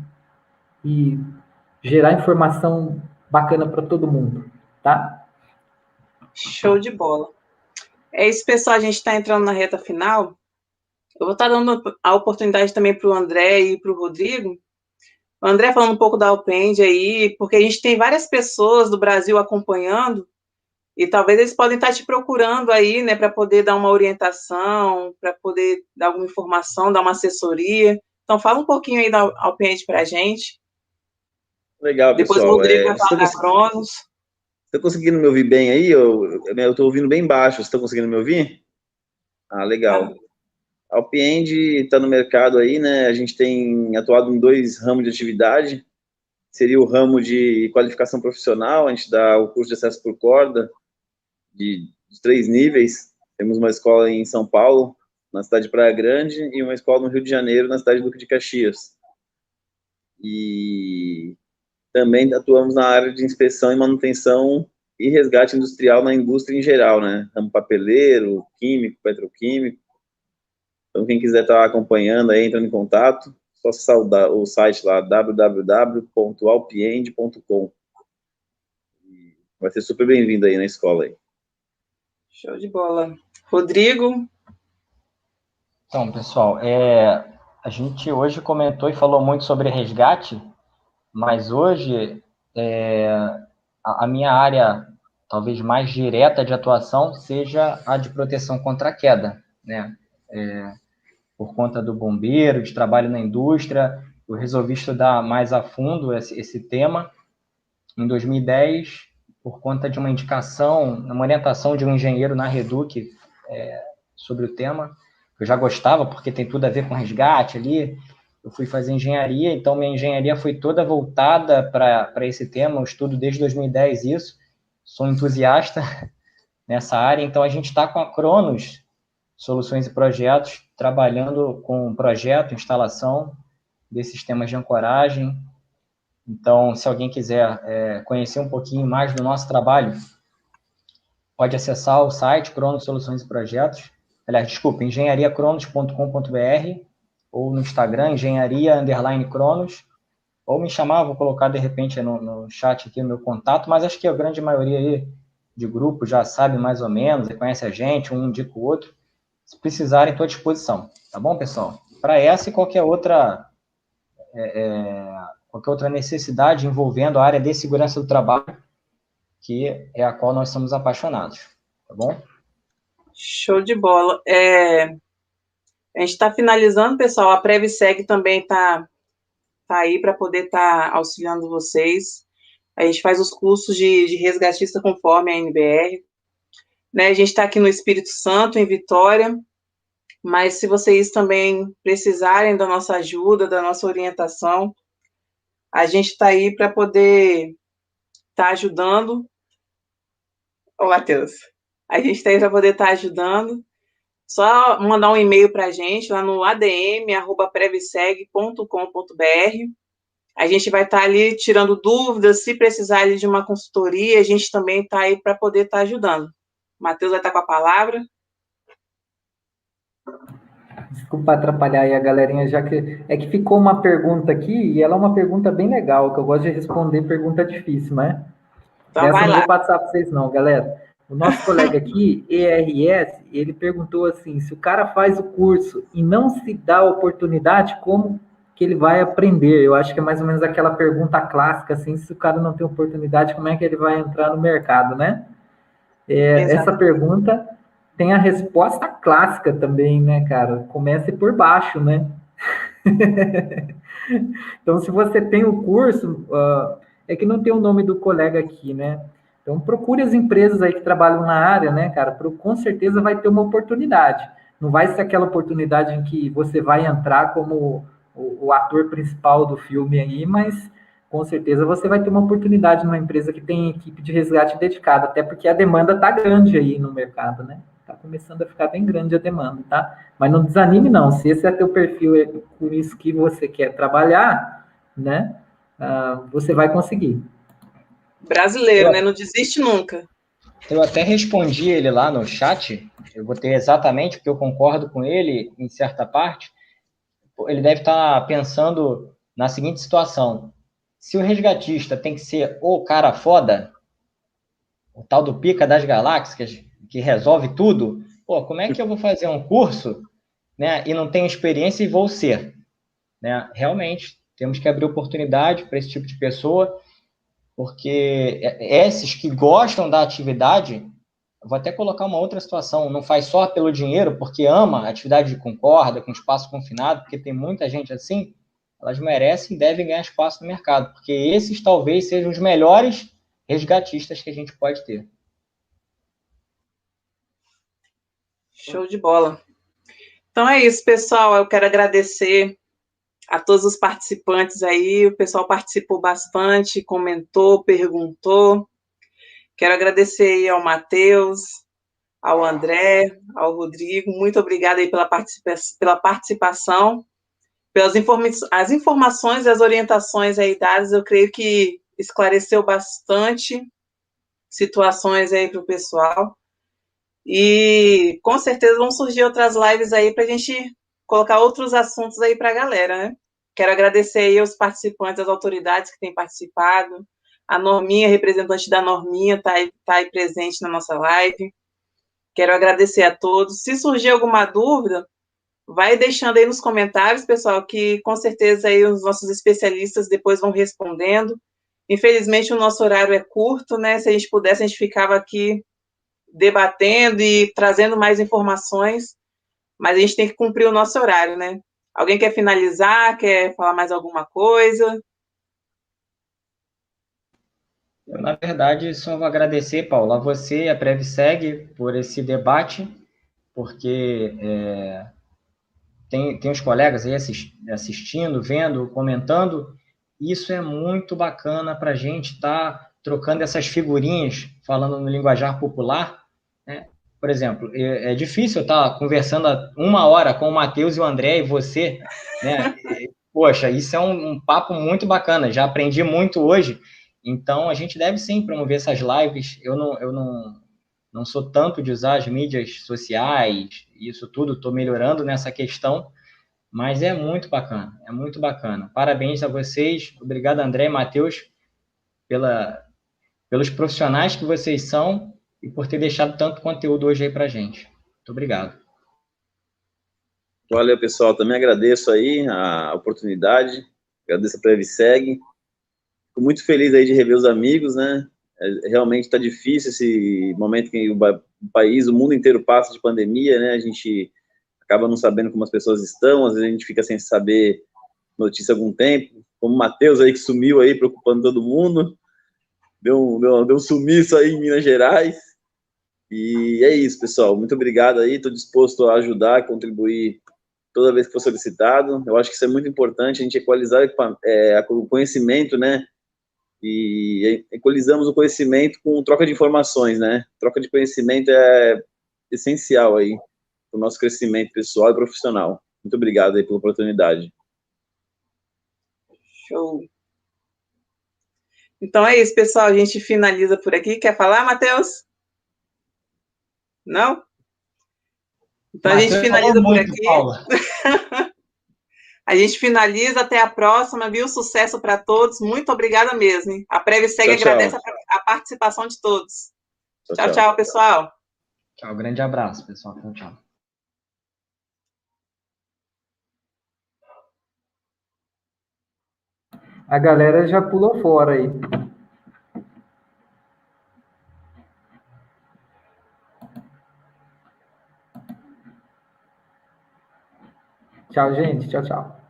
gerar informação bacana para todo mundo, tá? Show de bola. É isso, pessoal, a gente está entrando na reta final. Eu vou estar dando a oportunidade também para o André e para o Rodrigo. O André falando um pouco da Alpend aí, porque a gente tem várias pessoas do Brasil acompanhando, e talvez eles podem estar te procurando aí, né, para poder dar uma orientação, para poder dar alguma informação, dar uma assessoria. Então, fala um pouquinho aí da Alpend para a gente. Legal, depois pessoal. O Rodrigo vai falar da Cronos. Estão conseguindo me ouvir bem aí? Eu estou ouvindo bem baixo. Vocês estão conseguindo me ouvir? Ah, legal. A Alpend está no mercado aí, né? A gente tem atuado em 2 ramos de atividade. Seria o ramo de qualificação profissional, a gente dá o curso de acesso por corda, de 3 níveis. Temos uma escola em São Paulo, na cidade de Praia Grande, e uma escola no Rio de Janeiro, na cidade de Duque de Caxias. E também atuamos na área de inspeção e manutenção e resgate industrial na indústria em geral, né? Ramo papeleiro, químico, petroquímico. Então, quem quiser estar acompanhando aí, entrando em contato, só acessar o site lá, www.alpiend.com. Vai ser super bem-vindo aí na escola aí. Show de bola. Rodrigo? Então, pessoal, a gente hoje comentou e falou muito sobre resgate, mas hoje a minha área talvez mais direta de atuação seja a de proteção contra a queda, né? Por conta do bombeiro, de trabalho na indústria, eu resolvi estudar mais a fundo esse tema. Em 2010, por conta de uma indicação, uma orientação de um engenheiro na Reduc sobre o tema, eu já gostava, porque tem tudo a ver com resgate ali, eu fui fazer engenharia, então minha engenharia foi toda voltada para esse tema, eu estudo desde 2010 isso, sou entusiasta nessa área, então a gente está com a Cronos, Soluções e Projetos, trabalhando com projeto, instalação de sistemas de ancoragem. Então, se alguém quiser conhecer um pouquinho mais do nosso trabalho, pode acessar o site Cronos Soluções e Projetos, aliás, desculpa, engenhariacronos.com.br, ou no Instagram, engenharia_cronos, ou me chamar, vou colocar de repente no chat aqui o meu contato, mas acho que a grande maioria aí de grupo já sabe mais ou menos, e conhece a gente, um indica o outro. Se precisarem, estou à disposição. Tá bom, pessoal? para essa e qualquer outra necessidade envolvendo a área de segurança do trabalho, que é a qual nós somos apaixonados, tá bom? Show de bola. A gente está finalizando, pessoal. A PrevSeg também está aí para poder estar auxiliando vocês. A gente faz os cursos de resgatista conforme a NBR. Né? A gente está aqui no Espírito Santo, em Vitória, mas se vocês também precisarem da nossa ajuda, da nossa orientação, a gente está aí para poder estar ajudando. Ô, Matheus, a gente está aí para poder estar ajudando. Só mandar um e-mail para a gente lá no adm@prevseg.com.br. A gente vai estar ali tirando dúvidas, se precisar ali de uma consultoria, a gente também está aí para poder estar ajudando. O Matheus vai estar com a palavra. Desculpa atrapalhar aí a galerinha, já que ficou uma pergunta aqui, e ela é uma pergunta bem legal, que eu gosto de responder pergunta difícil, né? Então, Essa vai eu não lá. vou passar para vocês não, galera. O nosso colega aqui, ERS, ele perguntou assim, se o cara faz o curso e não se dá a oportunidade, como que ele vai aprender? Eu acho que é mais ou menos aquela pergunta clássica, assim, se o cara não tem oportunidade, como é que ele vai entrar no mercado, né? Essa pergunta tem a resposta clássica também, né, cara? Comece por baixo, né? Então, se você tem o curso, é que não tem o nome do colega aqui, né? Então, procure as empresas aí que trabalham na área, né, cara? Com certeza vai ter uma oportunidade. Não vai ser aquela oportunidade em que você vai entrar como o ator principal do filme aí, mas com certeza você vai ter uma oportunidade numa empresa que tem equipe de resgate dedicada, até porque a demanda tá grande aí no mercado, né? Tá começando a ficar bem grande a demanda, tá? Mas não desanime não, se esse é teu perfil, é com isso que você quer trabalhar, né? Você vai conseguir. Brasileiro, né? Não desiste nunca. Eu até respondi ele lá no chat, eu botei exatamente, porque eu concordo com ele em certa parte. Ele deve estar pensando na seguinte situação: se o resgatista tem que ser o cara foda, o tal do pica das galáxias, que resolve tudo, pô, como é que eu vou fazer um curso, né, e não tenho experiência e vou ser? Né? Realmente, temos que abrir oportunidade para esse tipo de pessoa, porque esses que gostam da atividade, vou até colocar uma outra situação, não faz só pelo dinheiro, porque ama a atividade com corda, com espaço confinado, porque tem muita gente assim, elas merecem e devem ganhar espaço no mercado, porque esses talvez sejam os melhores resgatistas que a gente pode ter. Show de bola. Então é isso, pessoal. Eu quero agradecer a todos os participantes aí. O pessoal participou bastante, comentou, perguntou. Quero agradecer aí ao Matheus, ao André, ao Rodrigo. Muito obrigada aí pela participação, pelas as informações e as orientações aí dadas. Eu creio que esclareceu bastante situações aí para o pessoal. E com certeza vão surgir outras lives aí para a gente colocar outros assuntos aí para a galera, né? Quero agradecer aí aos participantes, às autoridades que têm participado. A Norminha, representante da Norminha, está aí presente na nossa live. Quero agradecer a todos. Se surgir alguma dúvida, vai deixando aí nos comentários, pessoal, que com certeza aí os nossos especialistas depois vão respondendo. Infelizmente, o nosso horário é curto, né? Se a gente pudesse, a gente ficava aqui debatendo e trazendo mais informações, mas a gente tem que cumprir o nosso horário, né? Alguém quer finalizar? Quer falar mais alguma coisa? Eu, na verdade, só vou agradecer, Paulo, a você e a PrevSeg por esse debate, porque tem os colegas aí assistindo, vendo, comentando. Isso é muito bacana para a gente estar trocando essas figurinhas, falando no linguajar popular, né? Por exemplo, é difícil eu estar conversando 1 hora com o Matheus e o André e você, né? Poxa, isso é um papo muito bacana, já aprendi muito hoje. Então, a gente deve sim promover essas lives. Eu não sou tanto de usar as mídias sociais, isso tudo, estou melhorando nessa questão, mas é muito bacana, é muito bacana. Parabéns a vocês, obrigado André e Matheus pelos profissionais que vocês são e por ter deixado tanto conteúdo hoje aí pra gente. Muito obrigado. Valeu, pessoal. Também agradeço aí a oportunidade. Agradeço a Previseg. Fico muito feliz aí de rever os amigos, né? Realmente está difícil esse momento que o país, o mundo inteiro passa de pandemia, né? A gente acaba não sabendo como as pessoas estão, às vezes a gente fica sem saber notícia há algum tempo, como o Matheus aí que sumiu aí, preocupando todo mundo, deu um sumiço aí em Minas Gerais, e é isso, pessoal, muito obrigado aí, estou disposto a ajudar, contribuir toda vez que for solicitado, eu acho que isso é muito importante, a gente equalizar o conhecimento, né, e equalizamos o conhecimento com troca de informações, né, troca de conhecimento é essencial aí, para o nosso crescimento pessoal e profissional. Muito obrigado aí pela oportunidade. Show. Então é isso, pessoal. A gente finaliza por aqui. Quer falar, Matheus? Não? Então a gente finaliza por aqui. A gente finaliza. Até a próxima, viu? Sucesso para todos. Muito obrigada mesmo. Hein? A Previseg agradece a participação de todos. Tchau, tchau, pessoal. Tchau, grande abraço, pessoal. Tchau, tchau. A galera já pulou fora aí. Tchau, gente. Tchau, tchau.